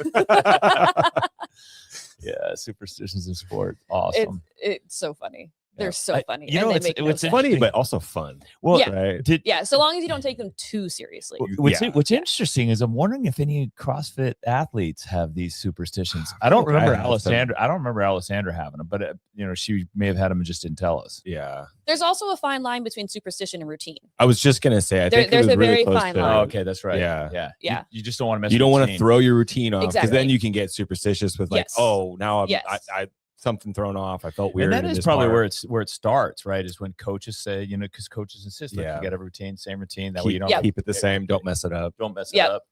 [SPEAKER 1] Yeah, superstitions in sport, awesome.
[SPEAKER 3] It's so funny. They're so funny.
[SPEAKER 1] You know,
[SPEAKER 3] and they make no
[SPEAKER 2] It's
[SPEAKER 3] sense.
[SPEAKER 2] funny, but also fun.
[SPEAKER 1] Well,
[SPEAKER 3] Yeah.
[SPEAKER 2] Right?
[SPEAKER 3] Yeah, so long as you don't take them too seriously.
[SPEAKER 1] What's interesting is I'm wondering if any CrossFit athletes have these superstitions. I don't remember Alessandra having them, but she may have had them and just didn't tell us.
[SPEAKER 2] Yeah.
[SPEAKER 3] There's also a fine line between superstition and routine.
[SPEAKER 2] I was just gonna say, I think
[SPEAKER 3] there's
[SPEAKER 2] it was
[SPEAKER 3] a
[SPEAKER 2] really
[SPEAKER 3] very
[SPEAKER 2] close
[SPEAKER 3] fine
[SPEAKER 2] to.
[SPEAKER 3] line.
[SPEAKER 1] Oh, okay, that's right.
[SPEAKER 2] Yeah.
[SPEAKER 3] Yeah.
[SPEAKER 1] You just don't want to mess.
[SPEAKER 2] You don't
[SPEAKER 1] want
[SPEAKER 2] to throw your routine off, because
[SPEAKER 3] Exactly.
[SPEAKER 2] then you can get superstitious with like,
[SPEAKER 3] Yes.
[SPEAKER 2] oh, now
[SPEAKER 3] Yes.
[SPEAKER 2] I something thrown off. I felt weird.
[SPEAKER 1] And that
[SPEAKER 2] in
[SPEAKER 1] is
[SPEAKER 2] this
[SPEAKER 1] probably
[SPEAKER 2] part.
[SPEAKER 1] where it starts, right? Is when coaches say, because coaches insist, like, you got a routine, same routine. That way you don't
[SPEAKER 2] keep it the same. Don't mess it up.
[SPEAKER 1] Don't mess it up.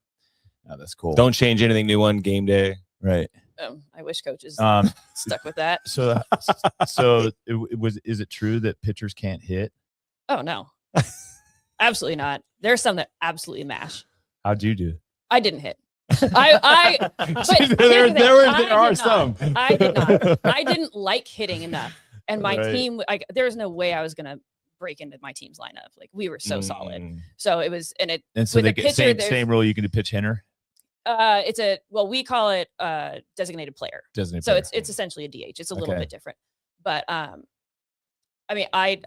[SPEAKER 1] Oh, that's cool.
[SPEAKER 2] Don't change anything new on game day.
[SPEAKER 1] Right.
[SPEAKER 3] I wish coaches stuck with that.
[SPEAKER 1] So is it true that pitchers can't hit?
[SPEAKER 3] Oh no, absolutely not. There's some that absolutely mash.
[SPEAKER 1] How'd you do?
[SPEAKER 3] I didn't hit. But
[SPEAKER 2] there are some.
[SPEAKER 3] I did not. I didn't like hitting enough, and my
[SPEAKER 1] Right.
[SPEAKER 3] team. There was no way I was gonna break into my team's lineup. Like we were so solid. So it was, and
[SPEAKER 1] so
[SPEAKER 3] with
[SPEAKER 1] they
[SPEAKER 3] a
[SPEAKER 1] get
[SPEAKER 3] pitcher,
[SPEAKER 1] same rule. You can do pitch hitter.
[SPEAKER 3] we call it designated player.
[SPEAKER 1] Designated
[SPEAKER 3] So
[SPEAKER 1] player.
[SPEAKER 3] it's essentially a DH. It's a little
[SPEAKER 1] Okay.
[SPEAKER 3] bit different, but I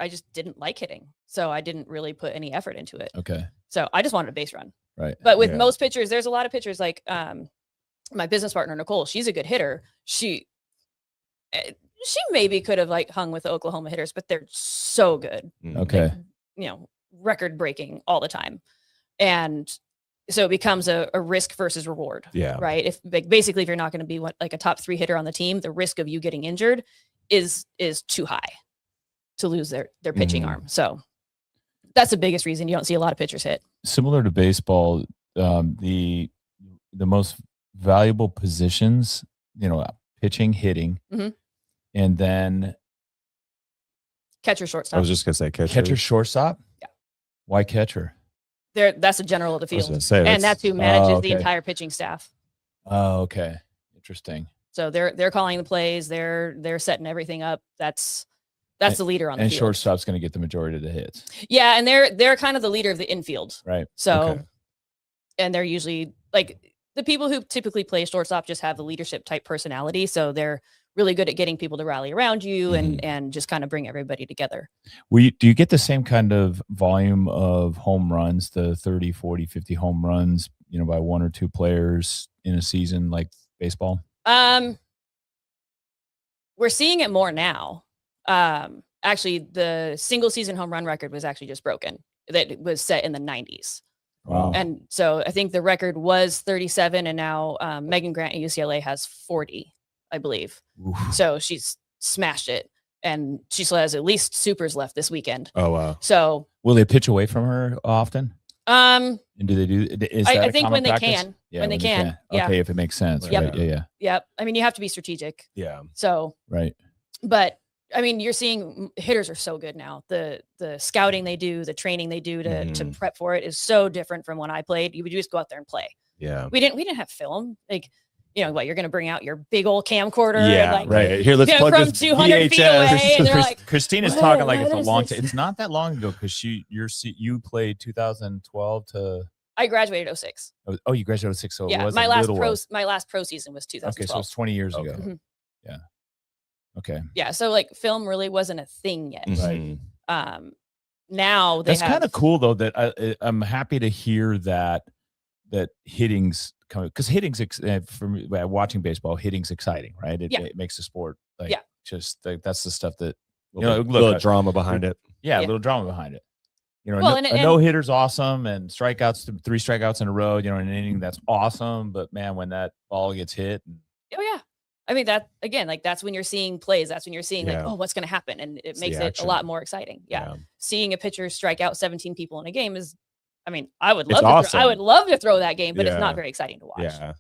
[SPEAKER 3] just didn't like hitting, so I didn't really put any effort into it.
[SPEAKER 1] Okay.
[SPEAKER 3] So I just wanted a base run.
[SPEAKER 1] Right.
[SPEAKER 3] But with
[SPEAKER 2] Yeah.
[SPEAKER 3] most pitchers, there's a lot of pitchers like my business partner, Nicole, she's a good hitter. She maybe could have like hung with the Oklahoma hitters, but they're so good.
[SPEAKER 1] Okay.
[SPEAKER 3] Like, record breaking all the time. And so it becomes a risk versus reward.
[SPEAKER 2] Yeah.
[SPEAKER 3] Right. If basically, if you're not going to be like a top 3 hitter on the team, the risk of you getting injured is too high to lose their pitching arm. So that's the biggest reason you don't see a lot of pitchers hit.
[SPEAKER 1] Similar to baseball, the most valuable positions, pitching, hitting, and then
[SPEAKER 3] Catcher, shortstop.
[SPEAKER 2] I was just gonna say
[SPEAKER 1] catcher, shortstop.
[SPEAKER 3] Yeah.
[SPEAKER 1] Why catcher?
[SPEAKER 3] That's a general of the
[SPEAKER 2] I was
[SPEAKER 3] field,
[SPEAKER 2] gonna say,
[SPEAKER 3] and that's who manages the
[SPEAKER 1] okay.
[SPEAKER 3] entire pitching staff.
[SPEAKER 1] Oh, okay. Interesting.
[SPEAKER 3] So they're calling the plays, they're setting everything up. That's the leader on the
[SPEAKER 1] And
[SPEAKER 3] field.
[SPEAKER 1] shortstop's going to get the majority of the hits.
[SPEAKER 3] Yeah, and they're kind of the leader of the infield.
[SPEAKER 1] Right.
[SPEAKER 3] So,
[SPEAKER 1] Okay.
[SPEAKER 3] and they're usually like the people who typically play shortstop just have the leadership type personality. So they're really good at getting people to rally around you and just kind of bring everybody together.
[SPEAKER 1] Do you get the same kind of volume of home runs, the 30, 40, 50 home runs, by 1 or 2 players in a season like baseball?
[SPEAKER 3] We're seeing it more now. Actually, the single season home run record was actually just broken. That was set in the 90s.
[SPEAKER 1] Wow.
[SPEAKER 3] And so I think the record was 37, and now Megan Grant at UCLA has 40, I believe.
[SPEAKER 1] Oof.
[SPEAKER 3] So she's smashed it, and she still has at least supers left this weekend.
[SPEAKER 2] Oh wow.
[SPEAKER 3] So
[SPEAKER 1] Will they pitch away from her often? And do they do? Is that
[SPEAKER 3] I
[SPEAKER 1] a
[SPEAKER 3] think
[SPEAKER 1] common
[SPEAKER 3] when they
[SPEAKER 1] practice?
[SPEAKER 3] can,
[SPEAKER 1] Yeah,
[SPEAKER 3] when they can. Yeah.
[SPEAKER 1] Okay, if it makes sense.
[SPEAKER 3] Yep.
[SPEAKER 1] Right? Yeah.
[SPEAKER 3] Yep. I mean, you have to be strategic.
[SPEAKER 2] Yeah.
[SPEAKER 3] So,
[SPEAKER 1] Right.
[SPEAKER 3] but I mean, you're seeing hitters are so good now. The scouting they do, the training they do to prep for it is so different from when I played. You would just go out there and play.
[SPEAKER 2] Yeah.
[SPEAKER 3] We didn't have film. Like, what, you're going to bring out your big old camcorder.
[SPEAKER 2] Yeah.
[SPEAKER 3] And like,
[SPEAKER 2] Right. Here, let's plug
[SPEAKER 3] from
[SPEAKER 2] this
[SPEAKER 3] 200 feet
[SPEAKER 2] VHS.
[SPEAKER 3] away. And they're like,
[SPEAKER 1] Christina's
[SPEAKER 3] "Whoa,
[SPEAKER 1] talking like it's a
[SPEAKER 3] what is
[SPEAKER 1] long
[SPEAKER 3] this?"
[SPEAKER 1] time. It's not that long ago because you played 2012 to.
[SPEAKER 3] I graduated 06.
[SPEAKER 1] Oh, you graduated 06. So
[SPEAKER 3] Yeah.
[SPEAKER 1] it was
[SPEAKER 3] My
[SPEAKER 1] a
[SPEAKER 3] last
[SPEAKER 1] little
[SPEAKER 3] my last pro season was 2012.
[SPEAKER 1] Okay, so it's 20 years ago.
[SPEAKER 2] Okay.
[SPEAKER 1] Yeah. Okay.
[SPEAKER 3] Yeah. So like film really wasn't a thing yet.
[SPEAKER 2] Mhm.
[SPEAKER 3] Now
[SPEAKER 1] That's kind of cool though. That I'm happy to hear that hitting's coming, because hitting's for me, watching baseball, hitting's exciting, right? It makes the sport just that's the stuff that
[SPEAKER 2] Little drama behind it.
[SPEAKER 1] Yeah, a
[SPEAKER 3] Yeah.
[SPEAKER 1] little drama behind it.
[SPEAKER 3] Well,
[SPEAKER 1] a no hitter's awesome, and 3 strikeouts in a row, in an inning, that's awesome. But man, when that ball gets hit,
[SPEAKER 3] Oh yeah. I mean, that again, like that's when you're seeing plays. That's when you're seeing like,
[SPEAKER 2] Yeah.
[SPEAKER 3] oh, what's going to happen, and it
[SPEAKER 2] It's
[SPEAKER 3] makes
[SPEAKER 2] the
[SPEAKER 3] it a
[SPEAKER 2] action.
[SPEAKER 3] lot more exciting. Yeah.
[SPEAKER 2] Yeah.
[SPEAKER 3] Seeing a pitcher strike out 17 people in a game is, I mean, I would
[SPEAKER 2] It's
[SPEAKER 3] love I
[SPEAKER 2] awesome.
[SPEAKER 3] would love to throw that game, but it's
[SPEAKER 2] Yeah.
[SPEAKER 3] not very exciting to watch.
[SPEAKER 2] Yeah.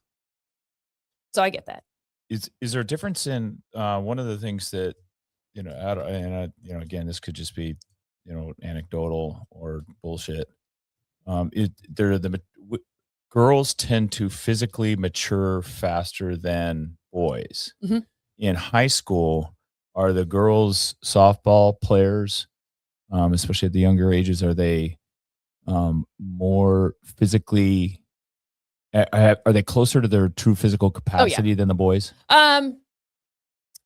[SPEAKER 3] So I get that.
[SPEAKER 1] is there a difference in one of the things that again, this could just be anecdotal or bullshit. Girls tend to physically mature faster than boys.
[SPEAKER 3] Mhm.
[SPEAKER 1] In high school, are the girls softball players, especially at the younger ages, are they more physically? Are they closer to their true physical capacity than the boys?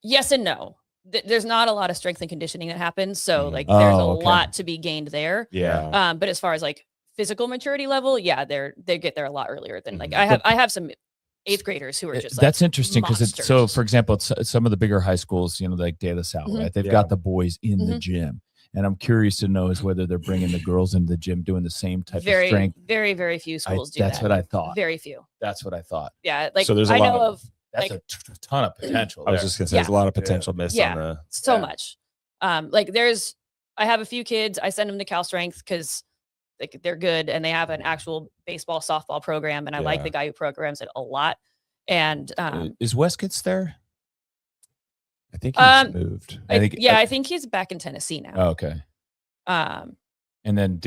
[SPEAKER 3] Yes and no. There's not a lot of strength and conditioning that happens, so like there's a lot to be gained there.
[SPEAKER 2] Yeah.
[SPEAKER 3] But as far as like physical maturity level, yeah, they get there a lot earlier than like I have some 8th graders who are just like,
[SPEAKER 1] that's interesting because so
[SPEAKER 3] monsters.
[SPEAKER 1] for example, it's some of the bigger high schools, like De La Salle, right? They've got the boys in the gym, and I'm curious to know is whether they're bringing the girls into the gym doing the same type of strength.
[SPEAKER 3] Very, very few schools do that.
[SPEAKER 1] That's what I thought.
[SPEAKER 3] Very few.
[SPEAKER 1] That's what I thought.
[SPEAKER 3] Yeah, like
[SPEAKER 2] So there's a
[SPEAKER 3] I
[SPEAKER 2] lot
[SPEAKER 3] know
[SPEAKER 2] of-
[SPEAKER 3] of
[SPEAKER 1] That's
[SPEAKER 3] like,
[SPEAKER 1] a ton of potential.
[SPEAKER 2] I was
[SPEAKER 1] there.
[SPEAKER 2] just gonna say there's a lot of potential missed on the.
[SPEAKER 3] so
[SPEAKER 1] Yeah.
[SPEAKER 3] much. Like I have a few kids. I send them to Cal Strength because like they're good and they have an actual baseball softball program, and I like
[SPEAKER 2] Yeah.
[SPEAKER 3] the guy who programs it a lot. And
[SPEAKER 1] Is Weskits there?
[SPEAKER 2] I think he's moved.
[SPEAKER 3] I think he's back in Tennessee now.
[SPEAKER 1] Oh, okay.
[SPEAKER 3] Um,
[SPEAKER 1] And then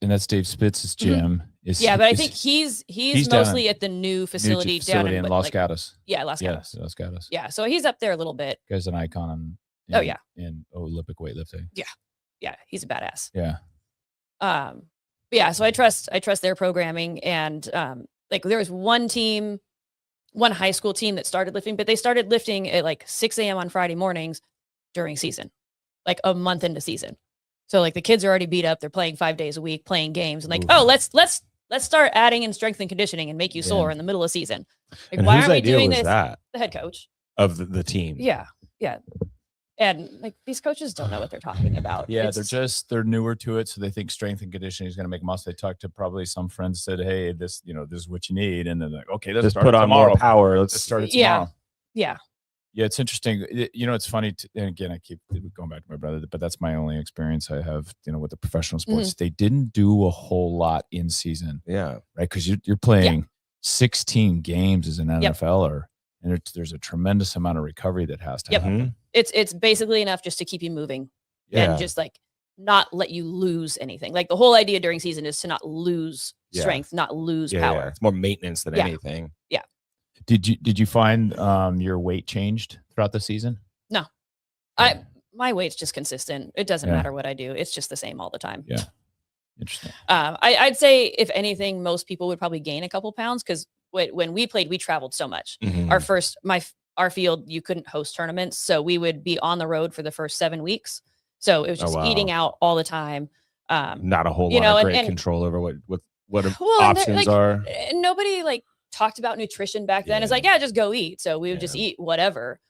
[SPEAKER 1] that's Dave Spitz's gym.
[SPEAKER 3] but I think he's
[SPEAKER 1] down
[SPEAKER 3] mostly at the new facility down in
[SPEAKER 1] Los
[SPEAKER 3] like,
[SPEAKER 1] Gatos.
[SPEAKER 3] yeah, Los Gatos.
[SPEAKER 1] Yes, Los Gatos.
[SPEAKER 3] Yeah, so he's up there a little bit.
[SPEAKER 1] Guy's an icon.
[SPEAKER 3] Oh, yeah.
[SPEAKER 1] In Olympic weightlifting.
[SPEAKER 3] Yeah, he's a badass.
[SPEAKER 1] Yeah.
[SPEAKER 3] But yeah, so I trust their programming, and like there was one high school team that started lifting, but they started lifting at like 6 a.m. on Friday mornings during season, like a month into season. So like the kids are already beat up. They're playing 5 days a week, playing games, and like, oh, let's let's start adding in strength and conditioning and make you sore in the middle of season. Like,
[SPEAKER 2] And
[SPEAKER 3] why
[SPEAKER 2] whose
[SPEAKER 3] are we
[SPEAKER 2] idea
[SPEAKER 3] doing
[SPEAKER 2] was
[SPEAKER 3] this?
[SPEAKER 2] that
[SPEAKER 3] The head coach.
[SPEAKER 2] of the team?
[SPEAKER 3] Yeah. And like these coaches don't know what they're talking about.
[SPEAKER 1] Yeah,
[SPEAKER 3] It's-
[SPEAKER 1] they're newer to it, so they think strength and conditioning is going to make muscle. They talked to probably some friends, said, "Hey, this is what you need," and they're like, "Okay, let's
[SPEAKER 2] Just
[SPEAKER 1] start
[SPEAKER 2] put
[SPEAKER 1] it
[SPEAKER 2] on
[SPEAKER 1] tomorrow.
[SPEAKER 2] more power.
[SPEAKER 1] Let's start it tomorrow."
[SPEAKER 3] Yeah.
[SPEAKER 1] Yeah, it's interesting. It's funny. And again, I keep going back to my brother, but that's my only experience I have, with the professional sports. They didn't do a whole lot in season,
[SPEAKER 2] Yeah.
[SPEAKER 1] right? Because you're playing 16 games as an NFLer, and there's a tremendous amount of recovery that has to happen.
[SPEAKER 3] It's basically enough just to keep you moving
[SPEAKER 2] Yeah.
[SPEAKER 3] and just like not let you lose anything. Like the whole idea during season is to not lose strength, not lose power.
[SPEAKER 2] Yeah. It's more maintenance than anything.
[SPEAKER 3] Yeah.
[SPEAKER 1] Did you find your weight changed throughout the season?
[SPEAKER 3] No, my weight's just consistent. It doesn't matter what I do. It's just the same all the time.
[SPEAKER 1] Yeah. Interesting.
[SPEAKER 3] I'd say if anything, most people would probably gain a couple pounds because when we played, we traveled so much. Our field, you couldn't host tournaments, so we would be on the road for the first 7 weeks. So it was just eating out all the time.
[SPEAKER 2] Not a whole lot of great control over what options are.
[SPEAKER 3] Nobody like talked about nutrition back then. It's like, just go eat. So we would just eat whatever.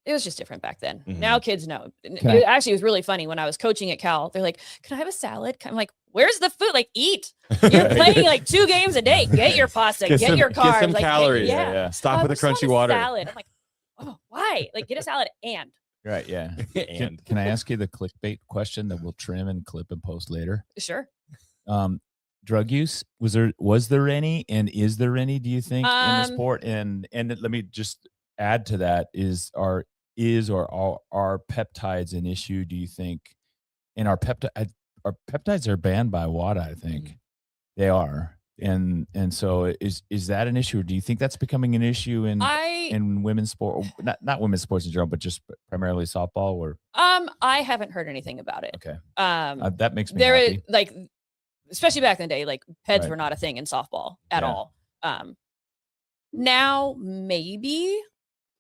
[SPEAKER 3] It was just different back then. Now kids know. It actually was really funny when I was coaching at Cal. They're like, "Can I have a salad?" I'm like, "Where's the food? Like, eat. You're playing like 2 games a day. Get your pasta. Get your carbs.
[SPEAKER 2] Get some
[SPEAKER 3] like,
[SPEAKER 2] calories.
[SPEAKER 3] I
[SPEAKER 2] Stop with the
[SPEAKER 3] just want
[SPEAKER 2] crunchy
[SPEAKER 3] a
[SPEAKER 2] water.
[SPEAKER 3] Salad. I'm like, oh, why? Like, get a salad and.
[SPEAKER 1] Right. Yeah.
[SPEAKER 2] And
[SPEAKER 1] Can I ask you the clickbait question that we'll trim and clip and post later?
[SPEAKER 3] Sure.
[SPEAKER 1] Drug use, was there any, and is there any, do you think, in the sport? And let me just add to that, are peptides an issue, do you think? And our peptides are banned by WADA, I think. They are. And so is that an issue, or do you think that's becoming an issue in women's sport? Not women's sports in general, but just primarily softball? Or
[SPEAKER 3] I haven't heard anything about it.
[SPEAKER 1] Okay.
[SPEAKER 3] That
[SPEAKER 1] makes me happy.
[SPEAKER 3] Like, especially back in the day, like peds were not a thing in softball at all. Now maybe,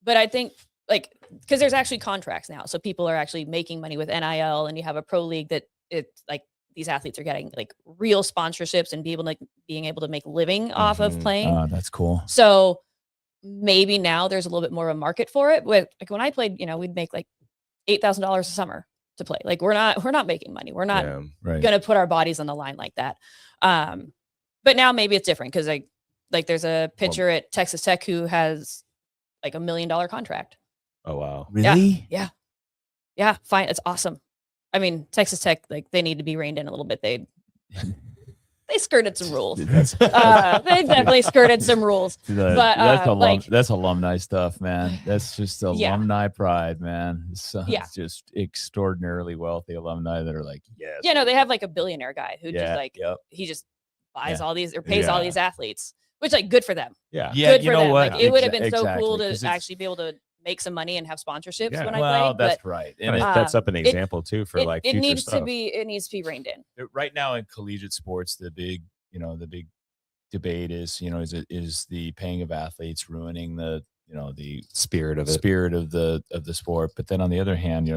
[SPEAKER 3] but I think like, because there's actually contracts now, so people are actually making money with NIL, and you have a pro league that it's like these athletes are getting like real sponsorships and being able to make living off of playing.
[SPEAKER 1] Oh, that's cool.
[SPEAKER 3] So maybe now there's a little bit more of a market for it. With like when I played, we'd make like $8,000 a summer to play. Like we're not making money. We're not going to put our bodies on the line like that. But now maybe it's different because like there's a pitcher at Texas Tech who has like $1 million contract.
[SPEAKER 2] Oh wow.
[SPEAKER 1] Really?
[SPEAKER 3] Yeah. Fine. It's awesome. I mean, Texas Tech, like they need to be reined in a little bit. They skirted some rules. They definitely skirted some rules. But
[SPEAKER 1] that's alumni stuff, man. That's just alumni pride, man. It's just extraordinarily wealthy alumni that are like, yes.
[SPEAKER 3] Yeah, no, they have like a billionaire guy who just like he just buys all these or pays all these athletes, which like good for them.
[SPEAKER 1] Yeah,
[SPEAKER 3] good
[SPEAKER 1] you
[SPEAKER 3] for
[SPEAKER 1] know
[SPEAKER 3] them.
[SPEAKER 1] what?
[SPEAKER 3] Like, it would have been so cool to actually be able to make some money and have sponsorships when I played.
[SPEAKER 1] That's right.
[SPEAKER 2] And it sets up an example too for like future
[SPEAKER 3] needs
[SPEAKER 2] stuff.
[SPEAKER 3] it needs to be reined in.
[SPEAKER 1] Right now in collegiate sports, the big debate is the paying of athletes ruining the
[SPEAKER 2] spirit of
[SPEAKER 1] the sport. But then on the other hand,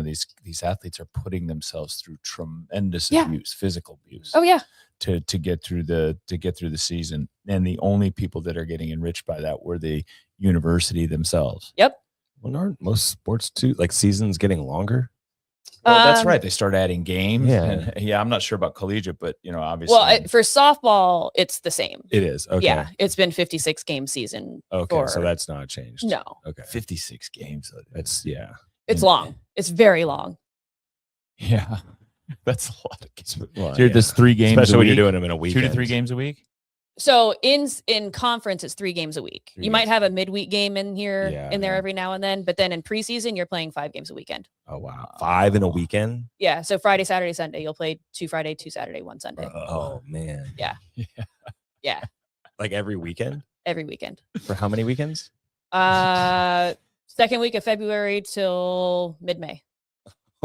[SPEAKER 1] these athletes are putting themselves through tremendous abuse, physical abuse.
[SPEAKER 3] Oh yeah.
[SPEAKER 1] To get through the season, and the only people that are getting enriched by that were the university themselves.
[SPEAKER 3] Yep.
[SPEAKER 2] Well, aren't most sports too like seasons getting longer?
[SPEAKER 1] Well, that's right. They start adding games.
[SPEAKER 2] Yeah.
[SPEAKER 1] I'm not sure about collegiate, but obviously.
[SPEAKER 3] Well, for softball, it's the same.
[SPEAKER 2] It is. Okay.
[SPEAKER 3] Yeah, it's been 56 game season.
[SPEAKER 2] Okay, so that's not changed.
[SPEAKER 3] No.
[SPEAKER 2] Okay.
[SPEAKER 1] 56 games.
[SPEAKER 2] That's
[SPEAKER 3] It's long. It's very long.
[SPEAKER 1] Yeah. That's a lot of games.
[SPEAKER 2] Well,
[SPEAKER 1] Dude, there's 3 games,
[SPEAKER 2] especially when you're doing them in a week.
[SPEAKER 1] 2 to 3 games a week.
[SPEAKER 3] So in conference, it's 3 games a week. You might have a midweek game in here,
[SPEAKER 2] in
[SPEAKER 3] there every now and then, but then in preseason, you're playing 5 games a weekend.
[SPEAKER 2] Oh wow, 5 in a weekend.
[SPEAKER 3] Yeah, so Friday, Saturday, Sunday, you'll play 2 Friday, 2 Saturday, 1 Sunday.
[SPEAKER 2] Oh man.
[SPEAKER 3] Yeah.
[SPEAKER 2] Like every weekend.
[SPEAKER 3] Every weekend.
[SPEAKER 2] For how many weekends?
[SPEAKER 3] Second week of February till mid-May.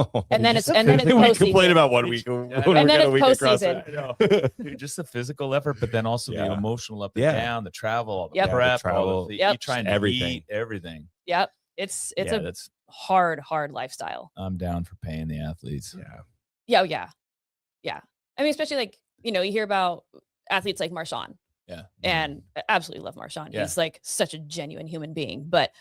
[SPEAKER 2] Oh,
[SPEAKER 3] and then it's
[SPEAKER 2] we
[SPEAKER 3] postseason.
[SPEAKER 2] complain about 1 week.
[SPEAKER 3] And then it's postseason.
[SPEAKER 1] Dude, just the physical effort, but then also the emotional up and down, the travel, all the
[SPEAKER 3] Yep.
[SPEAKER 1] prep,
[SPEAKER 2] travel.
[SPEAKER 1] all the you trying to eat everything.
[SPEAKER 3] Yep. It's a hard lifestyle.
[SPEAKER 1] I'm down for paying the athletes.
[SPEAKER 3] Yeah. I mean, especially like, you hear about athletes like Marshawn.
[SPEAKER 1] Yeah.
[SPEAKER 3] And I absolutely love Marshawn.
[SPEAKER 1] Yeah.
[SPEAKER 3] He's like such a genuine human being. But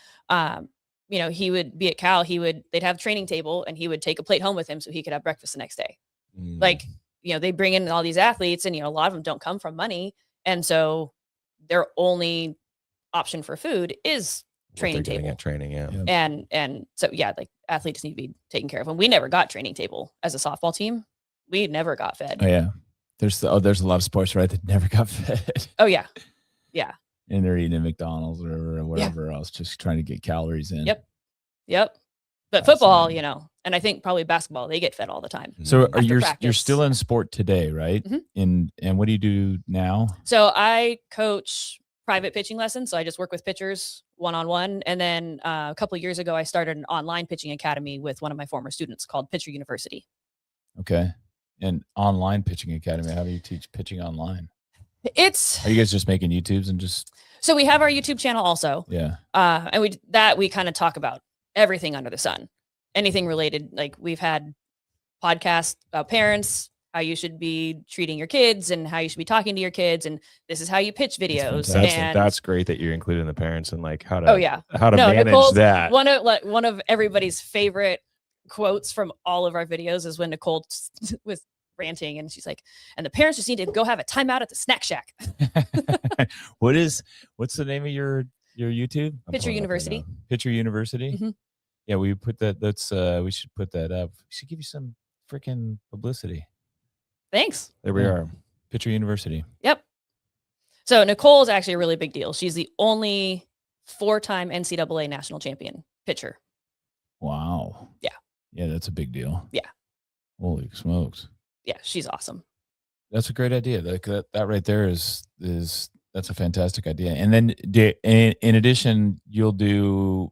[SPEAKER 3] he would be at Cal, they'd have a training table and he would take a plate home with him so he could have breakfast the next day. Like, they bring in all these athletes and, a lot of them don't come from money. And so their only option for food is training table.
[SPEAKER 2] At training, yeah.
[SPEAKER 3] And so, like athletes need to be taken care of. And we never got training table as a softball team. We never got fed.
[SPEAKER 1] Oh, yeah. There's a lot of sports, right, that never got fed.
[SPEAKER 3] Oh, yeah. Yeah.
[SPEAKER 1] And they're eating at McDonald's or whatever else, just trying to get calories in.
[SPEAKER 3] Yep. But football, and I think probably basketball, they get fed all the time.
[SPEAKER 1] So you're still in sport today, right? And what do you do now?
[SPEAKER 3] So I coach private pitching lessons. So I just work with pitchers one-on-one. And then a couple of years ago, I started an online pitching academy with one of my former students called Pitcher University.
[SPEAKER 1] Okay. And online pitching academy, how do you teach pitching online? Are you guys just making YouTubes and just?
[SPEAKER 3] So we have our YouTube channel also.
[SPEAKER 1] Yeah.
[SPEAKER 3] And we kind of talk about everything under the sun, anything related. Like we've had podcasts about parents, how you should be treating your kids and how you should be talking to your kids. And this is how you pitch videos.
[SPEAKER 2] That's great that you're including the parents and like how to, manage
[SPEAKER 3] Nicole's,
[SPEAKER 2] that.
[SPEAKER 3] One of everybody's favorite quotes from all of our videos is when Nicole was ranting and she's like, and the parents just need to go have a timeout at the snack shack.
[SPEAKER 1] What's the name of your YouTube?
[SPEAKER 3] Pitcher University.
[SPEAKER 1] Pitcher University.
[SPEAKER 3] Mm-hmm.
[SPEAKER 1] Yeah, we put that. We should put that up. We should give you some freaking publicity.
[SPEAKER 3] Thanks.
[SPEAKER 1] There we are. Pitcher University.
[SPEAKER 3] Yep. So Nicole is actually a really big deal. She's the only 4-time NCAA national champion pitcher.
[SPEAKER 1] Wow.
[SPEAKER 3] Yeah.
[SPEAKER 1] Yeah, that's a big deal.
[SPEAKER 3] Yeah.
[SPEAKER 1] Holy smokes.
[SPEAKER 3] Yeah, she's awesome.
[SPEAKER 1] That's a great idea. That right there is that's a fantastic idea. And then in addition, you do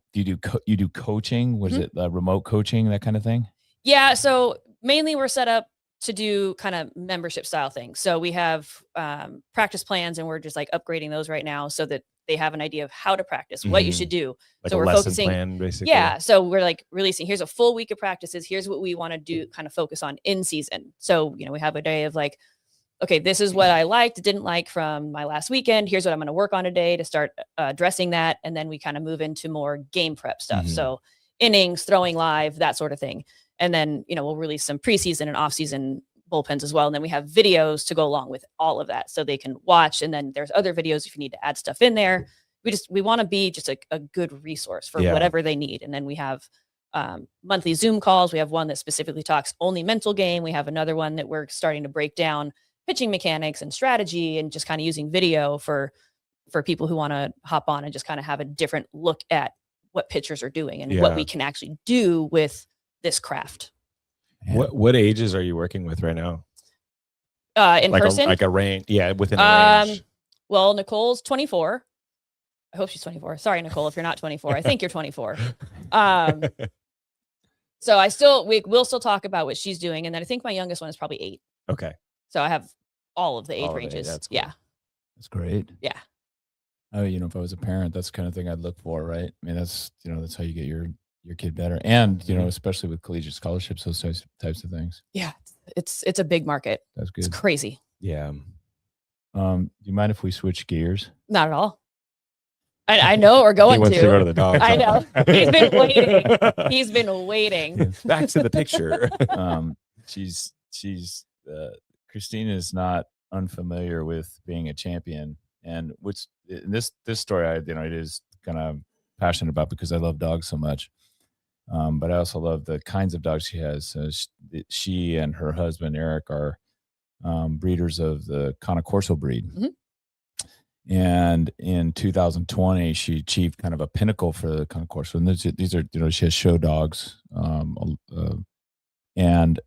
[SPEAKER 1] coaching. Was it remote coaching, that kind of thing? Yeah.
[SPEAKER 3] So mainly we're set up to do kind of membership style things. So we have practice plans and we're just like upgrading those right now so that they have an idea of how to practice, what you should do.
[SPEAKER 2] Like
[SPEAKER 3] so
[SPEAKER 2] we're
[SPEAKER 3] lesson focusing
[SPEAKER 2] plan, basically.
[SPEAKER 3] Yeah. So we're like releasing, here's a full week of practices. Here's what we want to do, kind of focus on in season. So, we have a day of like, okay, this is what I liked, didn't like from my last weekend. Here's what I'm going to work on today to start addressing that. And then we kind of move into more game prep stuff. So innings, throwing live, that sort of thing. And then, we'll release some preseason and off-season bullpens as well. And then we have videos to go along with all of that so they can watch. And then there's other videos if you need to add stuff in there. We want to be just a good resource for whatever they need. And then we have monthly Zoom calls. We have one that specifically talks only mental game. We have another one that we're starting to break down pitching mechanics and strategy and just kind of using video for people who want to hop on and just kind of have a different look at what pitchers are doing and what we can actually do with this craft.
[SPEAKER 2] What ages are you working with right now?
[SPEAKER 3] In person?
[SPEAKER 2] Like a range. Yeah, within a range.
[SPEAKER 3] Well, Nicole's 24. I hope she's 24. Sorry, Nicole, if you're not 24. I think you're 24. So we'll still talk about what she's doing. And then I think my youngest one is probably 8.
[SPEAKER 2] Okay.
[SPEAKER 3] So I have all of the age ranges.
[SPEAKER 2] That's cool.
[SPEAKER 3] Yeah.
[SPEAKER 1] That's great.
[SPEAKER 3] Yeah.
[SPEAKER 1] Oh, if I was a parent, that's the kind of thing I'd look for, right? I mean, that's how you get your kid better. And, especially with collegiate scholarships, those types of things.
[SPEAKER 3] Yeah. It's a big market.
[SPEAKER 1] That's good.
[SPEAKER 3] It's crazy.
[SPEAKER 2] Yeah.
[SPEAKER 1] Do you mind if we switch gears?
[SPEAKER 3] Not at all. I know we're going
[SPEAKER 2] he wants to go to the dog.
[SPEAKER 3] I know. He's been waiting. He's been waiting.
[SPEAKER 2] Back to the picture.
[SPEAKER 1] Kristina is not unfamiliar with being a champion, and this story it is kind of passionate about because I love dogs so much. But I also love the kinds of dogs she has. She and her husband Eric are breeders of the Corso breed. Mm-hmm. And in 2020, she achieved kind of a pinnacle for the Corso. And these are, she has show dogs. And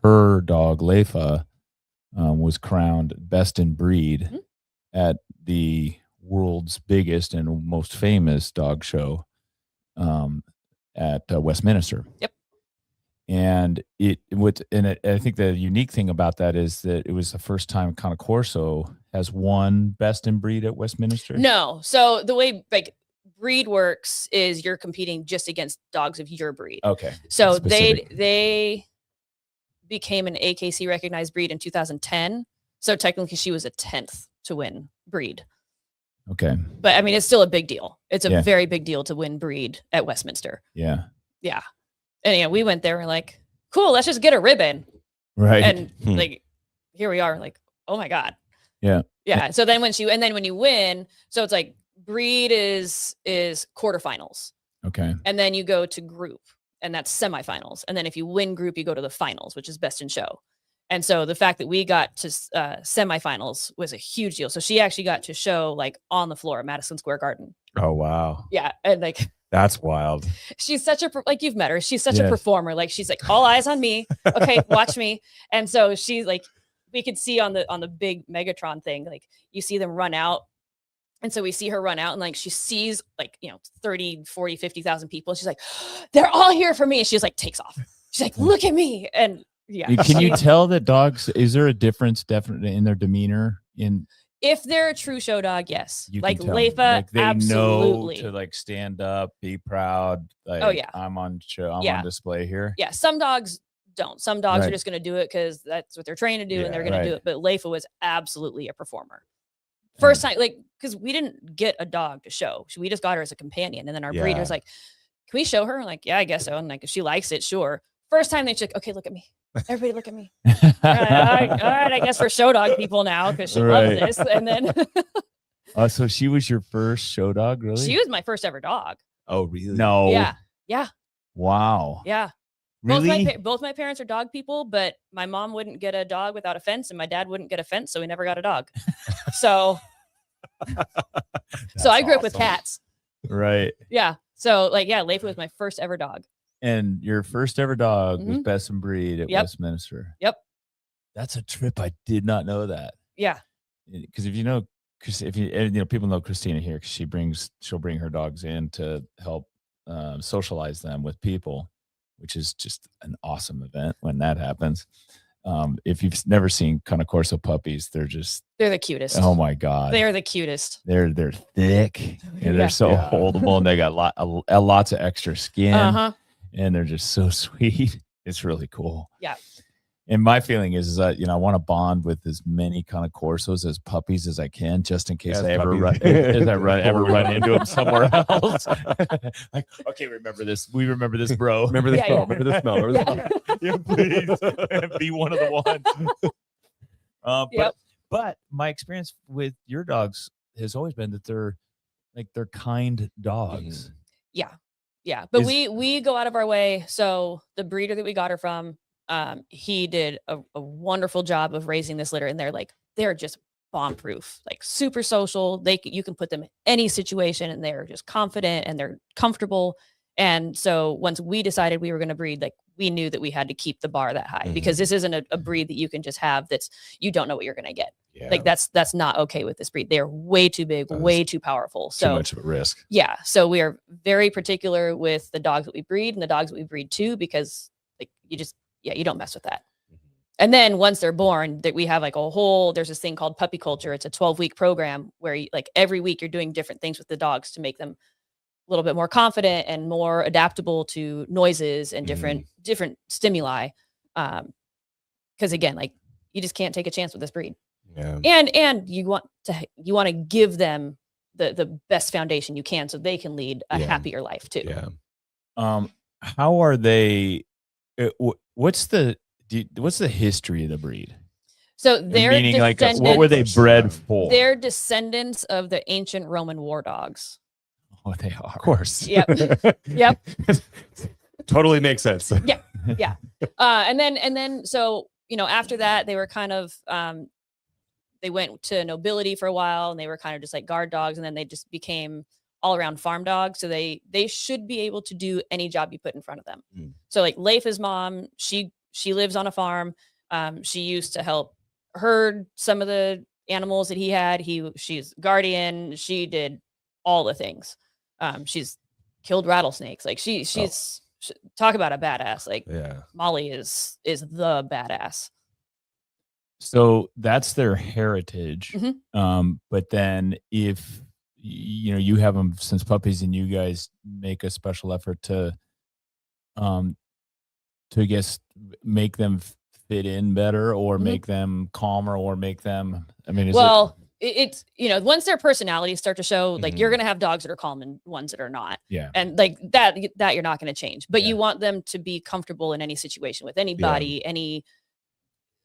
[SPEAKER 1] her dog, Laefa, was crowned best in breed at the world's biggest and most famous dog show at Westminister.
[SPEAKER 3] Yep.
[SPEAKER 1] And I think the unique thing about that is that it was the first time Corso has won best in breed at Westminister.
[SPEAKER 3] No. So the way breed works is you're competing just against dogs of your breed.
[SPEAKER 1] Okay.
[SPEAKER 3] So they became an AKC recognized breed in 2010. So technically she was a 10th to win breed.
[SPEAKER 1] Okay.
[SPEAKER 3] But I mean, it's still a big deal. It's a
[SPEAKER 1] Yeah.
[SPEAKER 3] very big deal to win breed at Westminster.
[SPEAKER 1] Yeah.
[SPEAKER 3] Yeah. And yeah, we went there and we're like, cool, let's just get a ribbon.
[SPEAKER 1] Right.
[SPEAKER 3] And like, here we are, like, oh my God.
[SPEAKER 1] Yeah.
[SPEAKER 3] Yeah. So then when you win, so it's like breed is quarterfinals.
[SPEAKER 1] Okay.
[SPEAKER 3] And then you go to group, and that's semifinals. And then if you win group, you go to the finals, which is best in show. And so the fact that we got to semifinals was a huge deal. So she actually got to show like on the floor at Madison Square Garden.
[SPEAKER 2] Oh, wow.
[SPEAKER 3] Yeah. And like,
[SPEAKER 2] That's wild.
[SPEAKER 3] she's such a, like you've met her. She's such a performer. Like she's like, all eyes on me. Okay. Watch me. And so she's like, we could see on the big Megatron thing, like you see them run out. And so we see her run out and like she sees like, 30, 40, 50,000 people. She's like, they're all here for me. And she's like, takes off. She's like, look at me. And yeah.
[SPEAKER 1] Can you tell that dogs, is there a difference definitely in their demeanor
[SPEAKER 3] if they're a true show dog, yes.
[SPEAKER 1] you
[SPEAKER 3] Like
[SPEAKER 1] can tell.
[SPEAKER 3] Laefa,
[SPEAKER 1] Like they
[SPEAKER 3] absolutely.
[SPEAKER 1] know to like stand up, be proud. Like,
[SPEAKER 3] Oh, yeah.
[SPEAKER 1] I'm on show. I'm on display here.
[SPEAKER 3] Yeah. Some dogs don't. Some dogs are
[SPEAKER 1] Right.
[SPEAKER 3] just going to do it because that's what they're trained to do and they're going to do
[SPEAKER 1] right.
[SPEAKER 3] it. But Laefa was absolutely a performer. First time, like, because we didn't get a dog to show. We just got her as a companion. And then our breeder's like, can we show her? I'm like, yeah, I guess so. And like, if she likes it, sure. First time she's like, okay, look at me. Everybody look at me. All right, I guess we're show dog people now because she loves this. And then
[SPEAKER 1] so she was your first show dog, really?
[SPEAKER 3] she was my first ever dog.
[SPEAKER 2] Oh, really?
[SPEAKER 1] No.
[SPEAKER 3] Yeah. Yeah.
[SPEAKER 1] Wow.
[SPEAKER 3] Yeah.
[SPEAKER 1] Really?
[SPEAKER 3] Both my parents are dog people, but my mom wouldn't get a dog without a fence and my dad wouldn't get a fence. So we never got a dog. So I grew up with cats.
[SPEAKER 1] Right.
[SPEAKER 3] Yeah. So like, yeah, Laefa was my first ever dog.
[SPEAKER 1] And your first ever dog was best in breed at Westminster.
[SPEAKER 3] Yep.
[SPEAKER 1] That's a trip. I did not know that.
[SPEAKER 3] Yeah.
[SPEAKER 1] Because if people know Kristina here, because she'll bring her dogs in to help socialize them with people, which is just an awesome event when that happens. If you've never seen kind of Corso puppies, they're the cutest. Oh my God.
[SPEAKER 3] They're the cutest.
[SPEAKER 1] They're thick and they're so holdable and they got lots of extra skin. And they're just so sweet. It's really cool. Yeah. And my feeling is that, I want to bond with as many kind of Corsos as puppies as I can, just in case I ever run into them somewhere else. Like, okay, remember this. We remember this, bro.
[SPEAKER 2] Remember this smell. Remember this smell. Remember this smell.
[SPEAKER 1] Yeah, please be one of the ones. But my experience with your dogs has always been that they're kind dogs.
[SPEAKER 3] Yeah. Yeah. But we go out of our way. So the breeder that we got her from, he did a wonderful job of raising this litter, and they're just bomb proof, like super social. You can put them in any situation and they're just confident and they're comfortable. And so once we decided we were going to breed, like we knew that we had to keep the bar that high because this isn't a breed that you can just have you don't know what you're going to get. Yeah. Like that's not okay with this breed. They're way too big, way too powerful. So
[SPEAKER 2] too much of a risk.
[SPEAKER 3] Yeah. So we are very particular with the dogs that we breed and the dogs that we breed too, because like you don't mess with that. And then once they're born, that we have there's this thing called puppy culture. It's a 12-week program where every week you're doing different things with the dogs to make them a little bit more confident and more adaptable to noises and different stimuli. Because again, you just can't take a chance with this breed. Yeah. And you want to give them the best foundation you can so they can lead a happier life too.
[SPEAKER 2] Yeah.
[SPEAKER 1] How are they? What's the history of the breed?
[SPEAKER 3] So they're
[SPEAKER 1] meaning what were they bred for?
[SPEAKER 3] They're descendants of the ancient Roman war dogs.
[SPEAKER 1] Oh, they are.
[SPEAKER 2] Of course.
[SPEAKER 3] Yep. Yep.
[SPEAKER 2] Totally makes sense.
[SPEAKER 3] Yeah. Yeah. And then so after that they were kind of they went to nobility for a while and they were kind of just like guard dogs, and then they just became all around farm dogs. So they should be able to do any job you put in front of them. So like Laefa's mom, she lives on a farm. She used to help herd some of the animals that he had. She's guardian. She did all the things. She's killed rattlesnakes. Like she's talk about a badass. Like Molly is the badass.
[SPEAKER 1] So that's their heritage. But then if you have them since puppies and you guys make a special effort to I guess make them fit in better, or
[SPEAKER 3] Mhm.
[SPEAKER 1] make them calmer, or make them? I mean,
[SPEAKER 3] it's once their personalities start to show, like you're
[SPEAKER 2] Mhm.
[SPEAKER 3] gonna have dogs that are calm and ones that are not,
[SPEAKER 1] yeah,
[SPEAKER 3] and like that you're not gonna change. But
[SPEAKER 1] Yeah.
[SPEAKER 3] you want them to be comfortable in any situation with anybody, any.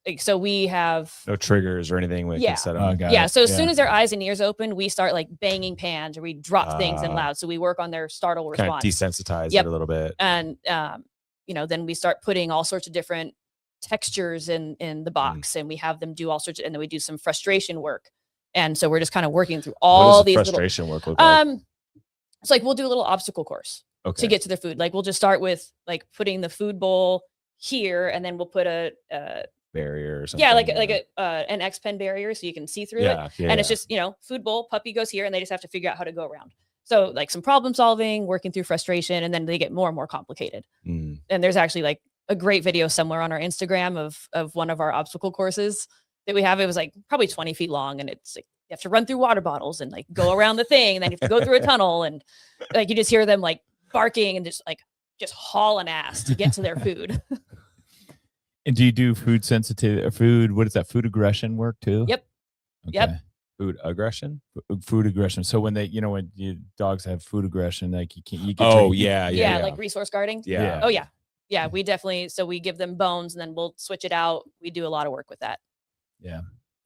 [SPEAKER 3] Like, so we have
[SPEAKER 2] No triggers or anything we
[SPEAKER 3] Yeah.
[SPEAKER 2] can set
[SPEAKER 1] Oh,
[SPEAKER 2] them.
[SPEAKER 1] got
[SPEAKER 3] yeah.
[SPEAKER 1] it.
[SPEAKER 3] So as soon as their eyes and ears open, we start like banging pans or we drop things in
[SPEAKER 2] Ah.
[SPEAKER 3] loud. So we work on their startle
[SPEAKER 2] Kind of
[SPEAKER 3] response.
[SPEAKER 2] desensitize
[SPEAKER 3] Yep.
[SPEAKER 2] it a little bit.
[SPEAKER 3] And then we start putting all sorts of different textures in the box, and we have them do all sorts of, and then we do some frustration work. And so we're just kind of working through
[SPEAKER 2] What
[SPEAKER 3] all
[SPEAKER 2] does the
[SPEAKER 3] these
[SPEAKER 2] frustration work look like?
[SPEAKER 3] it's like we'll do a little obstacle course to get to the food. Like we'll just start with like putting the food bowl here, and then we'll put a
[SPEAKER 2] barrier or something.
[SPEAKER 3] an X pen barrier so you can see through it.
[SPEAKER 2] Yeah.
[SPEAKER 3] And it's just, food bowl, puppy goes here, and they just have to figure out how to go around. So like some problem solving, working through frustration, and then they get more and more complicated.
[SPEAKER 2] Mm.
[SPEAKER 3] And there's actually like a great video somewhere on our Instagram of one of our obstacle courses that we have. It was like probably 20 feet long, and it's like you have to run through water bottles and like go around the thing, and then you have to go through a tunnel, and like you just hear them like barking and just hauling ass to get to their food.
[SPEAKER 1] And do you do food sensitive food? What is that? Food aggression work too?
[SPEAKER 3] Yep.
[SPEAKER 1] Okay.
[SPEAKER 3] Yep.
[SPEAKER 2] Food aggression.
[SPEAKER 1] Food aggression. So when when your dogs have food aggression, like you can't. You get
[SPEAKER 2] Oh,
[SPEAKER 1] to-
[SPEAKER 2] yeah.
[SPEAKER 3] Like resource guarding.
[SPEAKER 2] Yeah.
[SPEAKER 3] Oh yeah. Yeah, we definitely, so we give them bones and then we'll switch it out. We do a lot of work with that.
[SPEAKER 1] Yeah.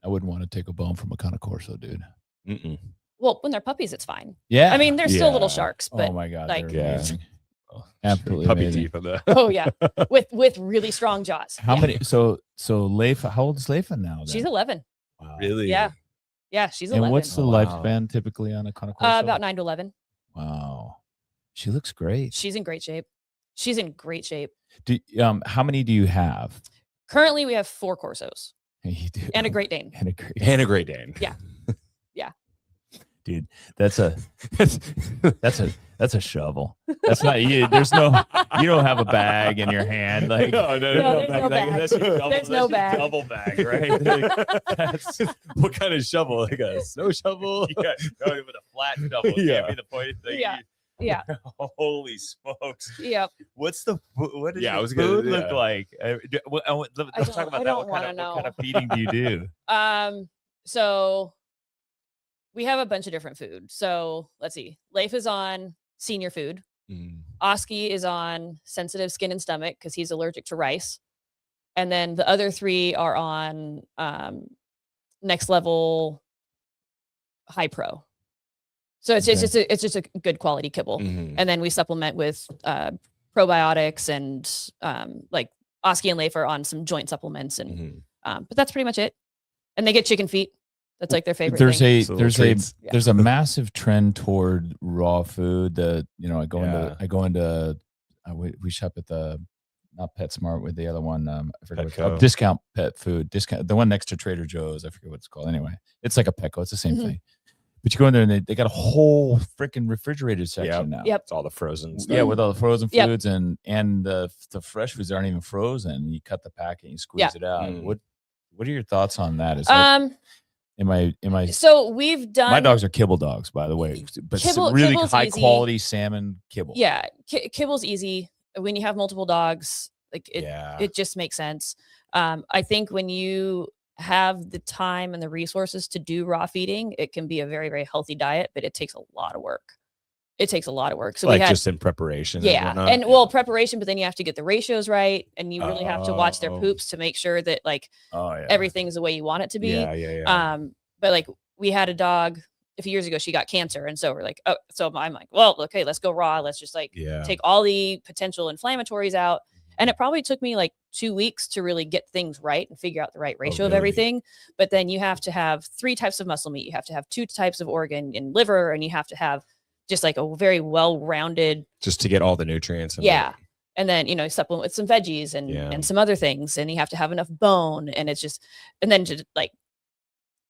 [SPEAKER 1] I wouldn't want to take a bone from a kind of Corso, dude.
[SPEAKER 2] Mm-mm.
[SPEAKER 3] Well, when they're puppies, it's fine.
[SPEAKER 1] Yeah.
[SPEAKER 3] I mean, they're still little
[SPEAKER 2] Yeah.
[SPEAKER 3] sharks, but
[SPEAKER 1] oh my god,
[SPEAKER 3] like-
[SPEAKER 1] they're
[SPEAKER 2] Yeah.
[SPEAKER 1] amazing. Absolutely
[SPEAKER 2] Puppy
[SPEAKER 1] amazing.
[SPEAKER 2] teeth on the.
[SPEAKER 3] oh yeah, with really strong jaws.
[SPEAKER 1] How
[SPEAKER 3] Yeah.
[SPEAKER 1] many? So Laefa, how old is Laefa now? Then?
[SPEAKER 3] She's 11.
[SPEAKER 1] Wow.
[SPEAKER 2] Really?
[SPEAKER 3] Yeah. Yeah, she's
[SPEAKER 1] And
[SPEAKER 3] 11.
[SPEAKER 1] what's the
[SPEAKER 2] Oh, wow.
[SPEAKER 1] lifespan typically on a kind of Corso?
[SPEAKER 3] About 9 to 11.
[SPEAKER 1] Wow. She looks great.
[SPEAKER 3] She's in great shape. She's in great shape.
[SPEAKER 1] How many do you have?
[SPEAKER 3] Currently, we have 4 Corsos
[SPEAKER 1] You do.
[SPEAKER 3] and a Great Dane.
[SPEAKER 1] And a great.
[SPEAKER 2] And a Great Dane.
[SPEAKER 3] Yeah. Yeah.
[SPEAKER 1] Dude, that's a shovel. That's not you. There's no. You don't have a bag in your hand. Like
[SPEAKER 2] No,
[SPEAKER 3] there's no bag.
[SPEAKER 1] That's your double,
[SPEAKER 3] There's no
[SPEAKER 1] that's your
[SPEAKER 3] bag.
[SPEAKER 1] double bag, right? Like, that's,
[SPEAKER 2] What kind of shovel? Like a snow shovel?
[SPEAKER 1] yeah, no, with a flat shovel.
[SPEAKER 2] Yeah.
[SPEAKER 1] Can't be the pointed thing.
[SPEAKER 3] Yeah. Yeah.
[SPEAKER 1] Holy smokes!
[SPEAKER 3] Yep.
[SPEAKER 1] What does
[SPEAKER 2] Yeah, I
[SPEAKER 1] your
[SPEAKER 2] was gonna-
[SPEAKER 1] food
[SPEAKER 2] yeah.
[SPEAKER 1] look like? Let's talk about
[SPEAKER 3] I
[SPEAKER 1] that.
[SPEAKER 3] don't
[SPEAKER 1] What
[SPEAKER 3] wanna
[SPEAKER 1] kind of
[SPEAKER 3] know.
[SPEAKER 1] feeding do you do?
[SPEAKER 3] So we have a bunch of different food. So let's see. Leif is on senior food.
[SPEAKER 2] Mm.
[SPEAKER 3] Oski is on sensitive skin and stomach because he's allergic to rice. And then the other 3 are on next level high pro. So it's
[SPEAKER 1] Okay.
[SPEAKER 3] just a good quality kibble.
[SPEAKER 2] Mhm.
[SPEAKER 3] And then we supplement with probiotics and like Oski and Leif are on some joint supplements and
[SPEAKER 2] Mhm.
[SPEAKER 3] but that's pretty much it. And they get chicken feet. That's like their favorite
[SPEAKER 1] There's
[SPEAKER 3] thing.
[SPEAKER 2] So little treats.
[SPEAKER 3] Yeah.
[SPEAKER 1] there's a massive trend toward raw food that we shop at the not PetSmart with the other one I forget what it's called.
[SPEAKER 2] Petco.
[SPEAKER 1] Discount pet food, the one next to Trader Joe's, I forget what it's called. Anyway, it's like a Petco, it's the same
[SPEAKER 3] Mhm.
[SPEAKER 1] thing. But you go in there and they got a whole freaking refrigerated section
[SPEAKER 2] Yep.
[SPEAKER 1] now.
[SPEAKER 3] Yep.
[SPEAKER 2] It's all the frozen stuff.
[SPEAKER 1] Yeah, with all the frozen
[SPEAKER 3] Yep.
[SPEAKER 1] foods and the fresh foods aren't even frozen. You cut the packet and you squeeze
[SPEAKER 3] Yeah.
[SPEAKER 1] it out.
[SPEAKER 2] Mm.
[SPEAKER 1] What are your thoughts on that? Is that am I
[SPEAKER 3] So we've done
[SPEAKER 1] my dogs are kibble dogs, by the way, but really
[SPEAKER 3] Kibble's
[SPEAKER 1] high
[SPEAKER 3] easy.
[SPEAKER 1] quality salmon kibble.
[SPEAKER 3] Yeah, kibble's easy when you have multiple dogs. Like
[SPEAKER 2] Yeah.
[SPEAKER 3] it just makes sense. I think when you have the time and the resources to do raw feeding, it can be a very, very healthy diet, but it takes a lot of work. It takes a lot of work. So
[SPEAKER 2] like
[SPEAKER 3] we had
[SPEAKER 2] just in preparation.
[SPEAKER 3] yeah,
[SPEAKER 2] whatnot.
[SPEAKER 3] and well, preparation, but then you have to get the ratios right, and you really have to watch their
[SPEAKER 2] Oh.
[SPEAKER 3] poops to make sure that like
[SPEAKER 1] Oh yeah.
[SPEAKER 3] everything's the way you want it to be.
[SPEAKER 2] Yeah.
[SPEAKER 3] But like we had a dog a few years ago, she got cancer, and so we're like, oh, so I'm like, well, okay, let's go raw. Let's just like
[SPEAKER 2] Yeah.
[SPEAKER 3] take all the potential inflammatories out. And it probably took me like 2 weeks to really get things right and figure out the right ratio of
[SPEAKER 2] really?
[SPEAKER 3] everything. But then you have to have 3 types of muscle meat. You have to have 2 types of organ and liver, and you have to have just like a very well-rounded.
[SPEAKER 2] Just to get all the nutrients. And
[SPEAKER 3] Yeah. And then, supplement with some veggies and,
[SPEAKER 2] Yeah.
[SPEAKER 3] and some other things. And you have to have enough bone. And it's just, and then just like,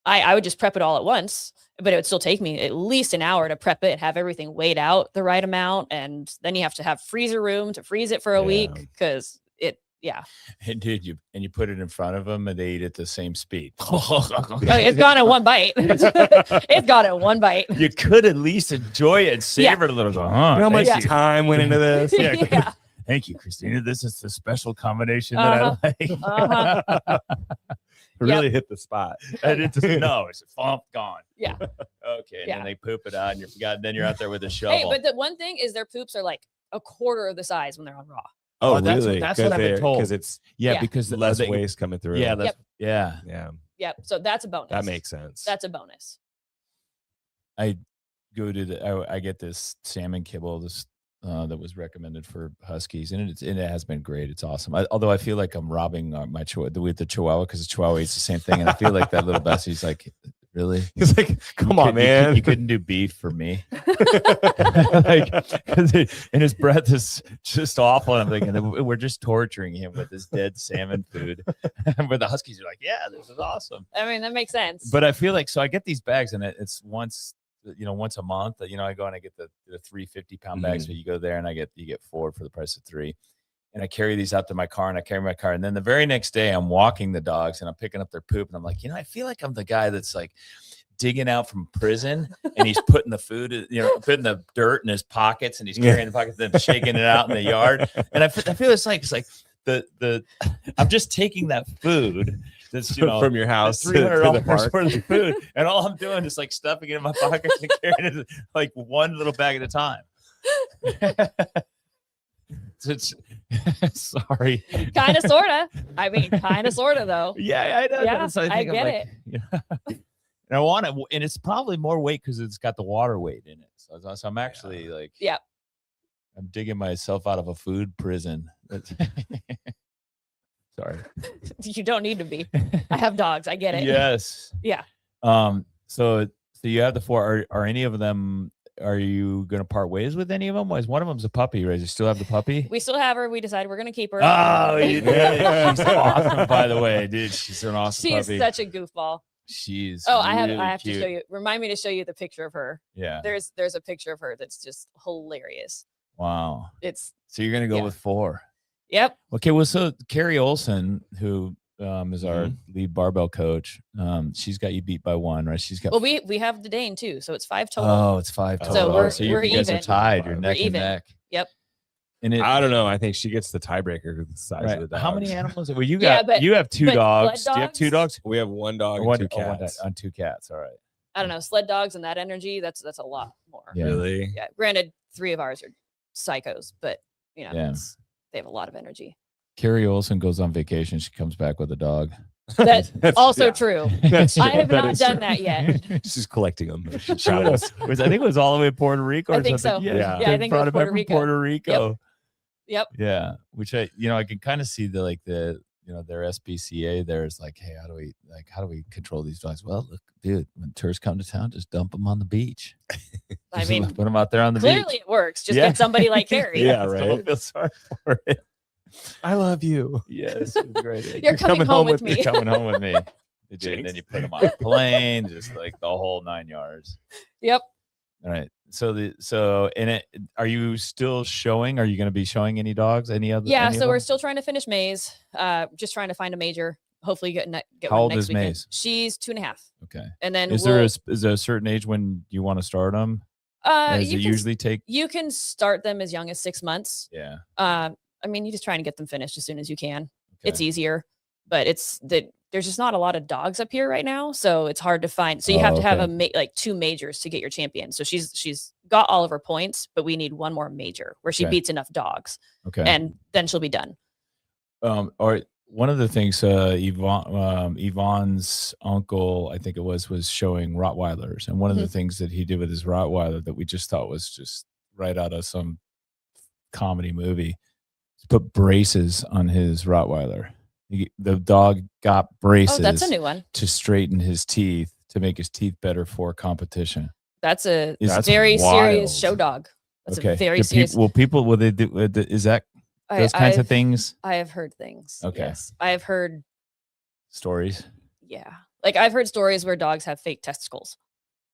[SPEAKER 3] I would just prep it all at once, but it would still take me at least an hour to prep it, have everything weighed out the right amount. And then you have to have freezer room to freeze it for a week because yeah.
[SPEAKER 1] And dude, you put it in front of them and they eat at the same speed.
[SPEAKER 3] It's gone in one bite. It's gone in one bite.
[SPEAKER 1] You could at least enjoy it and savor it a little.
[SPEAKER 2] You know how much
[SPEAKER 1] thank you.
[SPEAKER 2] time went into this?
[SPEAKER 3] Yeah.
[SPEAKER 1] Thank you, Kristina. This is the special combination that I like.
[SPEAKER 2] Really hit the spot.
[SPEAKER 1] And it just, no, it's gone.
[SPEAKER 3] Yeah.
[SPEAKER 1] Okay. And
[SPEAKER 3] Yeah.
[SPEAKER 1] then they poop it out and you're forgotten. Then you're out there with a
[SPEAKER 3] Hey,
[SPEAKER 1] shovel.
[SPEAKER 3] but the one thing is their poops are like a quarter of the size when they're on raw.
[SPEAKER 2] Oh,
[SPEAKER 1] that's
[SPEAKER 2] really?
[SPEAKER 1] what I've been told.
[SPEAKER 2] Because it's
[SPEAKER 3] Yeah.
[SPEAKER 1] Because
[SPEAKER 2] less waste coming through.
[SPEAKER 1] Yeah.
[SPEAKER 3] Yep.
[SPEAKER 1] Yeah.
[SPEAKER 2] Yeah.
[SPEAKER 3] Yep. So that's a bonus.
[SPEAKER 2] That makes sense.
[SPEAKER 3] That's a bonus.
[SPEAKER 1] I go to I get this salmon kibble that was recommended for huskies, and it has been great. It's awesome. Although I feel like I'm robbing my the Chihuahua, because the Chihuahua eats the same thing, and I feel like that little bestie's like, really?
[SPEAKER 2] He's like, come on, man.
[SPEAKER 1] You couldn't do beef for me. Like, and his breath is just awful. And I'm thinking, we're just torturing him with this dead salmon food. But the huskies are like, yeah, this is awesome.
[SPEAKER 3] I mean, that makes sense.
[SPEAKER 1] But I feel like, so I get these bags, and it's once a month. I go and I get the 350-pound bags. So you go there and you get 4 for the price of 3. And I carry these out to my car, and I carry my car. And then the very next day I'm walking the dogs and I'm picking up their poop. And I'm like, I feel like I'm the guy that's like digging out from prison, and he's putting the food, putting the dirt in his pockets, and he's carrying the pockets, then shaking it out in the yard. And I feel it's like the I'm just taking that food that's
[SPEAKER 2] from your house to the
[SPEAKER 1] $300
[SPEAKER 2] park.
[SPEAKER 1] worth of food, and all I'm doing is like stuffing it in my pockets and carrying it like one little bag at a time. It's sorry,
[SPEAKER 3] kind of, sort of. I mean, kind of, sort of, though.
[SPEAKER 1] Yeah, I know.
[SPEAKER 3] Yeah,
[SPEAKER 1] So
[SPEAKER 3] I get it.
[SPEAKER 1] And I want it, and it's probably more weight because it's got the water weight in it. So I'm actually like,
[SPEAKER 3] yeah,
[SPEAKER 1] I'm digging myself out of a food prison. Sorry.
[SPEAKER 3] You don't need to be. I have dogs. I get it.
[SPEAKER 1] Yes.
[SPEAKER 3] Yeah.
[SPEAKER 1] So you have the 4. Are any of them? Are you going to part ways with any of them? Is one of them's a puppy, right? You still have the puppy?
[SPEAKER 3] We still have her. We decided we're going to keep her.
[SPEAKER 1] Oh, you did. She's awesome, by the way, dude. She's an awesome
[SPEAKER 3] She's
[SPEAKER 1] puppy.
[SPEAKER 3] such a goofball.
[SPEAKER 1] She's
[SPEAKER 3] I have
[SPEAKER 1] cute.
[SPEAKER 3] to show you. Remind me to show you the picture of her.
[SPEAKER 1] Yeah.
[SPEAKER 3] There's a picture of her that's just hilarious.
[SPEAKER 1] Wow. So you're going to go with 4.
[SPEAKER 3] Yep.
[SPEAKER 1] Okay. Well, so Carrie Olson, who is our lead barbell coach, she's got you beat by 1, right? She's got.
[SPEAKER 3] Well, we have the Dane too, so it's 5 total.
[SPEAKER 1] Oh, it's 5 total.
[SPEAKER 3] So we're
[SPEAKER 1] you guys are
[SPEAKER 3] even.
[SPEAKER 1] tied. You're neck
[SPEAKER 3] We're
[SPEAKER 1] and
[SPEAKER 3] even.
[SPEAKER 1] neck.
[SPEAKER 3] Yep.
[SPEAKER 1] And
[SPEAKER 2] I don't know. I think she gets the tiebreaker with the size of the dog.
[SPEAKER 1] How many animals? Well, you
[SPEAKER 3] Yeah,
[SPEAKER 1] got you have 2
[SPEAKER 3] but
[SPEAKER 1] dogs.
[SPEAKER 3] sled
[SPEAKER 1] Do you have 2 dogs?
[SPEAKER 2] We have 1 dog
[SPEAKER 1] Or
[SPEAKER 2] and 2 cats.
[SPEAKER 1] on 2 cats. All right.
[SPEAKER 3] I don't know, sled dogs and that energy. That's a lot more.
[SPEAKER 1] Yeah.
[SPEAKER 2] Really?
[SPEAKER 3] Yeah. Granted, 3 of ours are psychos, but
[SPEAKER 1] Yeah.
[SPEAKER 3] they have a lot of energy.
[SPEAKER 1] Carrie Olson goes on vacation. She comes back with a dog.
[SPEAKER 3] That's also
[SPEAKER 2] yeah.
[SPEAKER 3] true.
[SPEAKER 2] That's
[SPEAKER 3] I have
[SPEAKER 2] that
[SPEAKER 3] not
[SPEAKER 2] is
[SPEAKER 3] done
[SPEAKER 2] true.
[SPEAKER 3] that yet.
[SPEAKER 2] She's collecting them.
[SPEAKER 1] I think it was all the way to Puerto Rico.
[SPEAKER 3] I
[SPEAKER 1] or
[SPEAKER 3] think
[SPEAKER 1] something.
[SPEAKER 3] so.
[SPEAKER 2] Yeah.
[SPEAKER 3] Yeah, I think it was
[SPEAKER 1] brought it back
[SPEAKER 3] Puerto
[SPEAKER 1] from
[SPEAKER 3] Rico.
[SPEAKER 1] Puerto Rico.
[SPEAKER 3] Yep.
[SPEAKER 1] Yeah, which I can kind of see their SPCA there is like, hey, how do we control these dogs? Well, look, dude, when tourists come to town, just dump them on the beach.
[SPEAKER 3] I mean,
[SPEAKER 1] put them out there on the
[SPEAKER 3] clearly
[SPEAKER 1] beach.
[SPEAKER 3] it works. Just get somebody like Carrie.
[SPEAKER 2] Yeah,
[SPEAKER 1] I
[SPEAKER 2] right.
[SPEAKER 1] don't feel sorry for it.
[SPEAKER 2] I love you.
[SPEAKER 1] Yes, it's great.
[SPEAKER 3] You're coming home with me.
[SPEAKER 1] You're coming home with me. And then you put them on a plane, just like the whole 9 yards.
[SPEAKER 3] Yep.
[SPEAKER 1] All right. Are you still showing? Are you going to be showing any dogs? Any other?
[SPEAKER 3] Yeah.
[SPEAKER 1] any of
[SPEAKER 3] So we're
[SPEAKER 1] them?
[SPEAKER 3] still trying to finish Maze. Just trying to find a major. Hopefully get
[SPEAKER 1] How
[SPEAKER 3] one
[SPEAKER 1] old
[SPEAKER 3] next
[SPEAKER 1] is
[SPEAKER 3] weekend.
[SPEAKER 1] Maze?
[SPEAKER 3] She's 2.5.
[SPEAKER 1] Okay.
[SPEAKER 3] And then
[SPEAKER 1] Is there a certain age when you want to start them? Does it usually take?
[SPEAKER 3] You can start them as young as 6 months.
[SPEAKER 1] Yeah.
[SPEAKER 3] I mean, you just try and get them finished as soon as you can.
[SPEAKER 1] Okay.
[SPEAKER 3] It's easier, but there's just not a lot of dogs up here right now, so it's hard to find. So you have to have like 2 majors to get your champion. So she's got all of her points, but we need 1 more major where she beats enough dogs.
[SPEAKER 1] Okay.
[SPEAKER 3] And then she'll be done.
[SPEAKER 1] All right. One of the things Yvonne's uncle, I think it was showing Rottweilers, and one of the things that he did with his Rottweiler that we just thought was just right out of some comedy movie. Put braces on his Rottweiler. The dog got braces.
[SPEAKER 3] Oh, that's a new one.
[SPEAKER 1] To straighten his teeth, to make his teeth better for competition.
[SPEAKER 3] That's a
[SPEAKER 1] That's
[SPEAKER 3] very
[SPEAKER 1] wild.
[SPEAKER 3] serious show dog. That's a very serious.
[SPEAKER 1] Will they do? Is that those kinds of things?
[SPEAKER 3] I have heard things.
[SPEAKER 1] Okay.
[SPEAKER 3] Yes. I have heard
[SPEAKER 1] stories.
[SPEAKER 3] Yeah. Like I've heard stories where dogs have fake testicles.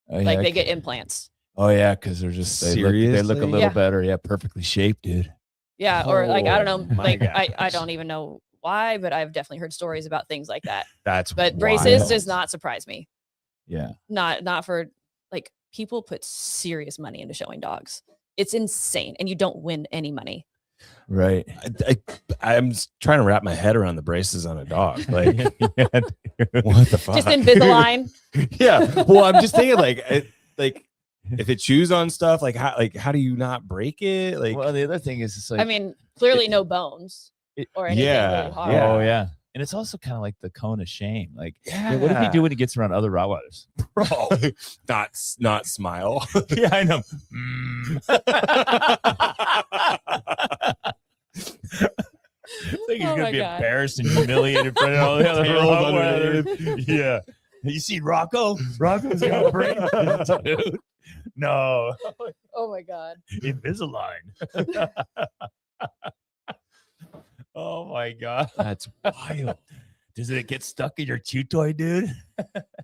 [SPEAKER 3] Like they get implants.
[SPEAKER 1] Oh yeah, because they're just they look a little better. Yeah, perfectly shaped, dude.
[SPEAKER 3] Yeah, or like I don't know,
[SPEAKER 2] my
[SPEAKER 3] like I don't even know why, but I've definitely heard stories about things like that.
[SPEAKER 2] But
[SPEAKER 3] braces
[SPEAKER 2] wild.
[SPEAKER 3] does not surprise me.
[SPEAKER 1] Yeah.
[SPEAKER 3] Not for like people put serious money into showing dogs. It's insane, and you don't win any money.
[SPEAKER 1] Right.
[SPEAKER 2] I'm trying to wrap my head around the braces on a dog. Like, what the fuck?
[SPEAKER 3] Just Invisalign.
[SPEAKER 2] Yeah. Well, I'm just thinking like if it chews on stuff, how do you not break it? Like,
[SPEAKER 1] Well, the other thing is, it's like,
[SPEAKER 3] I mean, clearly no bones or anything really hard.
[SPEAKER 2] Yeah.
[SPEAKER 1] oh yeah, and it's also kind of like the cone of shame. Like,
[SPEAKER 2] yeah.
[SPEAKER 1] what does he do when he gets around other Rottweilers? Bro,
[SPEAKER 2] not smile.
[SPEAKER 1] yeah, I know. I think he's
[SPEAKER 3] Oh
[SPEAKER 1] gonna
[SPEAKER 3] my
[SPEAKER 1] be
[SPEAKER 3] God.
[SPEAKER 1] embarrassed and humiliated in front of all the other Rottweilers. Yeah, you see Rocco? Rocco's gonna break, dude. No,
[SPEAKER 3] Oh my God.
[SPEAKER 1] Invisalign. Oh my God,
[SPEAKER 2] That's wild.
[SPEAKER 1] does it get stuck in your chew toy, dude?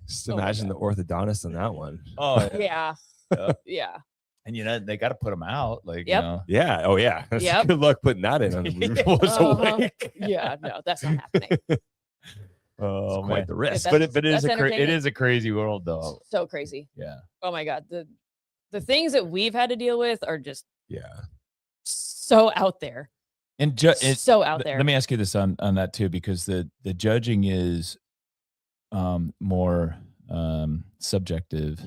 [SPEAKER 2] Just
[SPEAKER 3] Oh my
[SPEAKER 2] imagine the orthodontist on that one.
[SPEAKER 1] Oh,
[SPEAKER 3] Yeah.
[SPEAKER 1] Yeah.
[SPEAKER 3] Yeah.
[SPEAKER 1] And they got to put them out, like,
[SPEAKER 3] Yep.
[SPEAKER 1] you know.
[SPEAKER 2] Yeah. Oh yeah.
[SPEAKER 3] Yep.
[SPEAKER 2] Good luck putting that in on the was
[SPEAKER 3] Uh-huh.
[SPEAKER 2] awake.
[SPEAKER 3] Yeah. No, that's not happening.
[SPEAKER 2] It's
[SPEAKER 1] Oh man,
[SPEAKER 2] quite the risk.
[SPEAKER 3] that's-
[SPEAKER 1] but it is
[SPEAKER 3] that's
[SPEAKER 1] it is a crazy world, though.
[SPEAKER 3] So crazy.
[SPEAKER 1] Yeah.
[SPEAKER 3] Oh my God. The things that we've had to deal with are just
[SPEAKER 2] Yeah.
[SPEAKER 3] so out there.
[SPEAKER 1] And
[SPEAKER 3] So out there.
[SPEAKER 1] let me ask you this on that too, because the judging is more subjective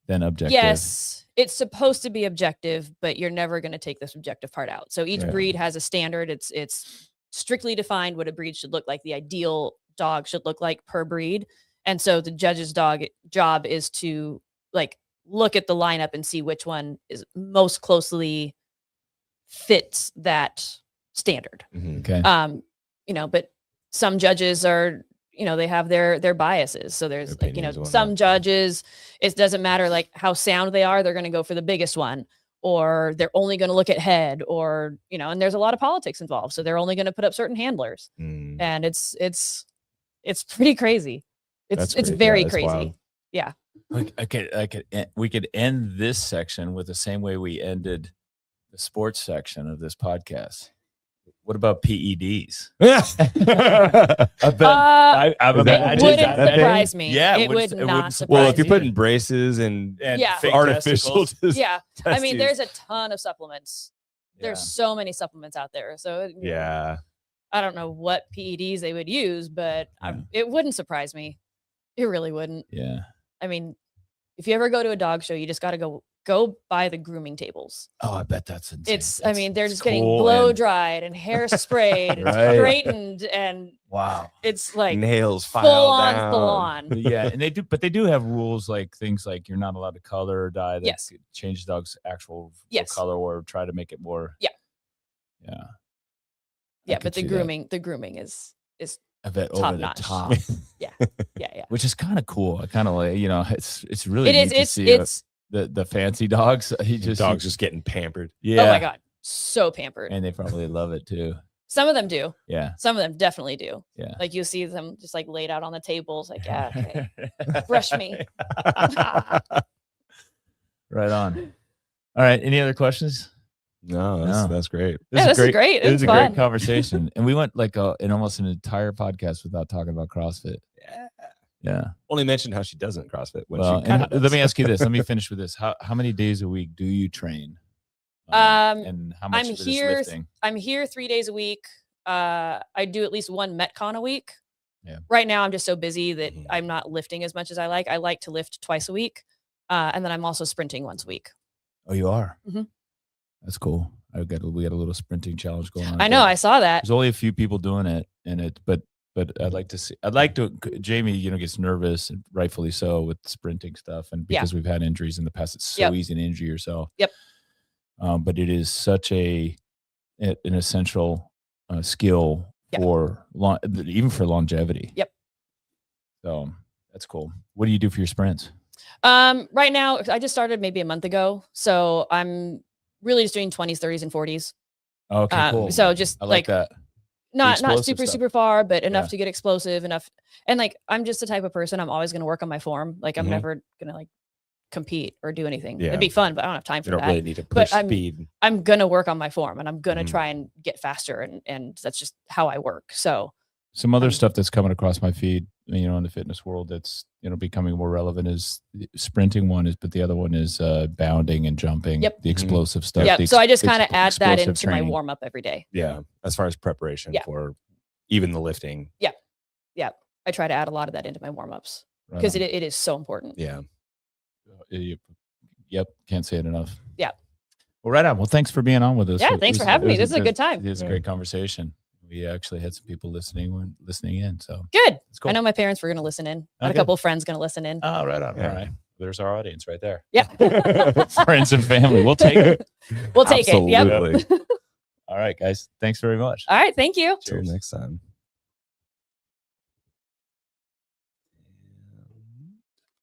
[SPEAKER 1] than objective.
[SPEAKER 3] Yes, it's supposed to be objective, but you're never going to take the subjective part out. So each
[SPEAKER 1] Right.
[SPEAKER 3] breed has a standard. It's strictly defined what a breed should look like, the ideal dog should look like per breed. And so the judge's job is to like look at the lineup and see which one is most closely fits that standard.
[SPEAKER 1] Okay.
[SPEAKER 3] But some judges are, they have their biases. So there's
[SPEAKER 2] Their opinions and
[SPEAKER 3] some
[SPEAKER 2] whatnot.
[SPEAKER 3] judges, it doesn't matter like how sound they are, they're going to go for the biggest one, or they're only going to look at head, or, and there's a lot of politics involved. So they're only going to put up certain handlers, and it's pretty crazy. It's very crazy.
[SPEAKER 2] wild.
[SPEAKER 3] Yeah.
[SPEAKER 1] We could end this section with the same way we ended the sports section of this podcast. What about PEDs?
[SPEAKER 2] Yeah.
[SPEAKER 1] I've
[SPEAKER 3] It
[SPEAKER 1] imagined
[SPEAKER 3] wouldn't
[SPEAKER 1] that.
[SPEAKER 3] surprise me.
[SPEAKER 1] Yeah,
[SPEAKER 3] it would
[SPEAKER 1] wouldn't
[SPEAKER 3] not
[SPEAKER 1] surprise
[SPEAKER 3] surprise
[SPEAKER 2] Well, if you're
[SPEAKER 3] me.
[SPEAKER 2] putting braces and
[SPEAKER 3] Yeah.
[SPEAKER 1] fake
[SPEAKER 2] artificial,
[SPEAKER 1] testicles.
[SPEAKER 3] Yeah. I mean,
[SPEAKER 2] testes.
[SPEAKER 3] there's a ton of supplements. There's
[SPEAKER 1] Yeah.
[SPEAKER 3] so many supplements out there. So
[SPEAKER 2] Yeah.
[SPEAKER 3] I don't know what PEDs they would use, but it wouldn't surprise me. It really wouldn't.
[SPEAKER 1] Yeah.
[SPEAKER 3] I mean, if you ever go to a dog show, you just got to go by the grooming tables.
[SPEAKER 1] Oh, I bet that's insane.
[SPEAKER 3] They're just getting
[SPEAKER 1] cool
[SPEAKER 3] blow
[SPEAKER 1] and-
[SPEAKER 3] dried and hair sprayed and
[SPEAKER 1] Right.
[SPEAKER 3] straightened, and
[SPEAKER 1] Wow.
[SPEAKER 3] it's like
[SPEAKER 2] Nails
[SPEAKER 3] full
[SPEAKER 2] filed
[SPEAKER 3] on.
[SPEAKER 1] Yeah, and they do have rules, like things like you're not allowed to color or dye that
[SPEAKER 3] Yes.
[SPEAKER 1] could change the dog's actual full
[SPEAKER 3] Yes.
[SPEAKER 1] color, or try to make it more.
[SPEAKER 3] Yeah.
[SPEAKER 1] Yeah.
[SPEAKER 3] Yeah,
[SPEAKER 1] could
[SPEAKER 3] but the
[SPEAKER 1] see that.
[SPEAKER 3] grooming is
[SPEAKER 1] I bet
[SPEAKER 3] top
[SPEAKER 1] over
[SPEAKER 3] notch.
[SPEAKER 1] the top,
[SPEAKER 3] yeah.
[SPEAKER 1] which is kind of cool. I kind of like, it's really
[SPEAKER 3] It
[SPEAKER 1] neat
[SPEAKER 3] is.
[SPEAKER 1] to see
[SPEAKER 3] It's
[SPEAKER 1] the fancy dogs.
[SPEAKER 2] Dogs just getting pampered.
[SPEAKER 1] yeah.
[SPEAKER 3] oh my God, so pampered.
[SPEAKER 1] And they probably love it too.
[SPEAKER 3] Some of them do.
[SPEAKER 1] Yeah.
[SPEAKER 3] Some of them definitely do.
[SPEAKER 1] Yeah.
[SPEAKER 3] Like you see them just like laid out on the tables, like, yeah, okay. Brush me.
[SPEAKER 1] Right on. All right. Any other questions?
[SPEAKER 2] No, that's great.
[SPEAKER 3] Yeah, this is great.
[SPEAKER 1] It was a
[SPEAKER 3] fun.
[SPEAKER 1] great conversation, and we went like in almost an entire podcast without talking about CrossFit. Yeah.
[SPEAKER 2] Only mentioned how she doesn't CrossFit. When
[SPEAKER 1] Well,
[SPEAKER 2] she kinda
[SPEAKER 1] and let me
[SPEAKER 2] does.
[SPEAKER 1] ask you this. Let me finish with this. How many days a week do you train? And how much
[SPEAKER 3] I'm
[SPEAKER 1] of it is
[SPEAKER 3] here.
[SPEAKER 1] lifting?
[SPEAKER 3] I'm here 3 days a week. I do at least one Metcon a week.
[SPEAKER 1] Yeah.
[SPEAKER 3] Right now, I'm just so busy that
[SPEAKER 2] Mhm.
[SPEAKER 3] I'm not lifting as much as I like. I like to lift twice a week, and then I'm also sprinting once a week.
[SPEAKER 1] Oh, you are.
[SPEAKER 3] Mhm.
[SPEAKER 1] That's cool. We got a little sprinting challenge going on.
[SPEAKER 3] I know. I saw that.
[SPEAKER 1] There's only a few people doing it, but I'd like to see. Jamie, gets nervous, and rightfully so, with sprinting stuff, and because we've had injuries in the past, it's so easy to injure yourself.
[SPEAKER 3] Yep.
[SPEAKER 1] But it is such an essential skill for even for longevity.
[SPEAKER 3] Yep.
[SPEAKER 1] So that's cool. What do you do for your sprints?
[SPEAKER 3] Right now, I just started maybe a month ago, so I'm really just doing 20s, 30s, and 40s.
[SPEAKER 1] Okay, cool.
[SPEAKER 3] So just
[SPEAKER 1] I like that.
[SPEAKER 3] not
[SPEAKER 1] explosive
[SPEAKER 3] super
[SPEAKER 1] stuff.
[SPEAKER 3] super far, but enough
[SPEAKER 1] Yeah.
[SPEAKER 3] to get explosive enough. And like I'm just the type of person, I'm always going to work on my form. Like I'm
[SPEAKER 2] Mhm.
[SPEAKER 3] never going to like compete or do anything.
[SPEAKER 2] Yeah.
[SPEAKER 3] It'd be fun, but I don't have time for
[SPEAKER 2] You don't
[SPEAKER 3] that.
[SPEAKER 2] really need to
[SPEAKER 3] But
[SPEAKER 2] push speed.
[SPEAKER 3] I'm going to work on my form, and I'm going to
[SPEAKER 2] Mhm.
[SPEAKER 3] try and get faster, and that's just how I work. So
[SPEAKER 1] Some other stuff that's coming across my feed in the fitness world that's becoming more relevant is sprinting one is, but the other one is bounding and jumping.
[SPEAKER 3] Yep.
[SPEAKER 1] The explosive stuff.
[SPEAKER 3] Yeah.
[SPEAKER 1] the
[SPEAKER 3] So I just
[SPEAKER 1] ex-
[SPEAKER 3] kind of add that
[SPEAKER 1] explosive
[SPEAKER 3] into my
[SPEAKER 1] training.
[SPEAKER 3] warm up every day.
[SPEAKER 2] Yeah. As far as preparation
[SPEAKER 3] Yeah.
[SPEAKER 2] for even the lifting.
[SPEAKER 3] Yeah. I try to add a lot of that into my warm ups
[SPEAKER 1] Right
[SPEAKER 3] because
[SPEAKER 1] on.
[SPEAKER 3] it is so important.
[SPEAKER 2] Yeah.
[SPEAKER 1] Yep. Can't say it enough.
[SPEAKER 3] Yeah.
[SPEAKER 1] Well, right on. Well, thanks for being on with us.
[SPEAKER 3] Yeah, thanks for having me. This is a good time.
[SPEAKER 1] It was a great conversation. We actually had some people listening in. So
[SPEAKER 3] Good.
[SPEAKER 1] it's cool.
[SPEAKER 3] I know my parents were going to listen in. Got a
[SPEAKER 1] Okay.
[SPEAKER 3] couple of friends going to listen in.
[SPEAKER 1] Oh, right on.
[SPEAKER 2] Yeah.
[SPEAKER 1] All right. There's our audience right there.
[SPEAKER 3] Yeah.
[SPEAKER 1] Friends and family. We'll take it.
[SPEAKER 3] We'll take it. Yep.
[SPEAKER 2] Absolutely.
[SPEAKER 1] All right, guys. Thanks very much.
[SPEAKER 3] All right. Thank you.
[SPEAKER 2] Till
[SPEAKER 1] Cheers.
[SPEAKER 2] next time.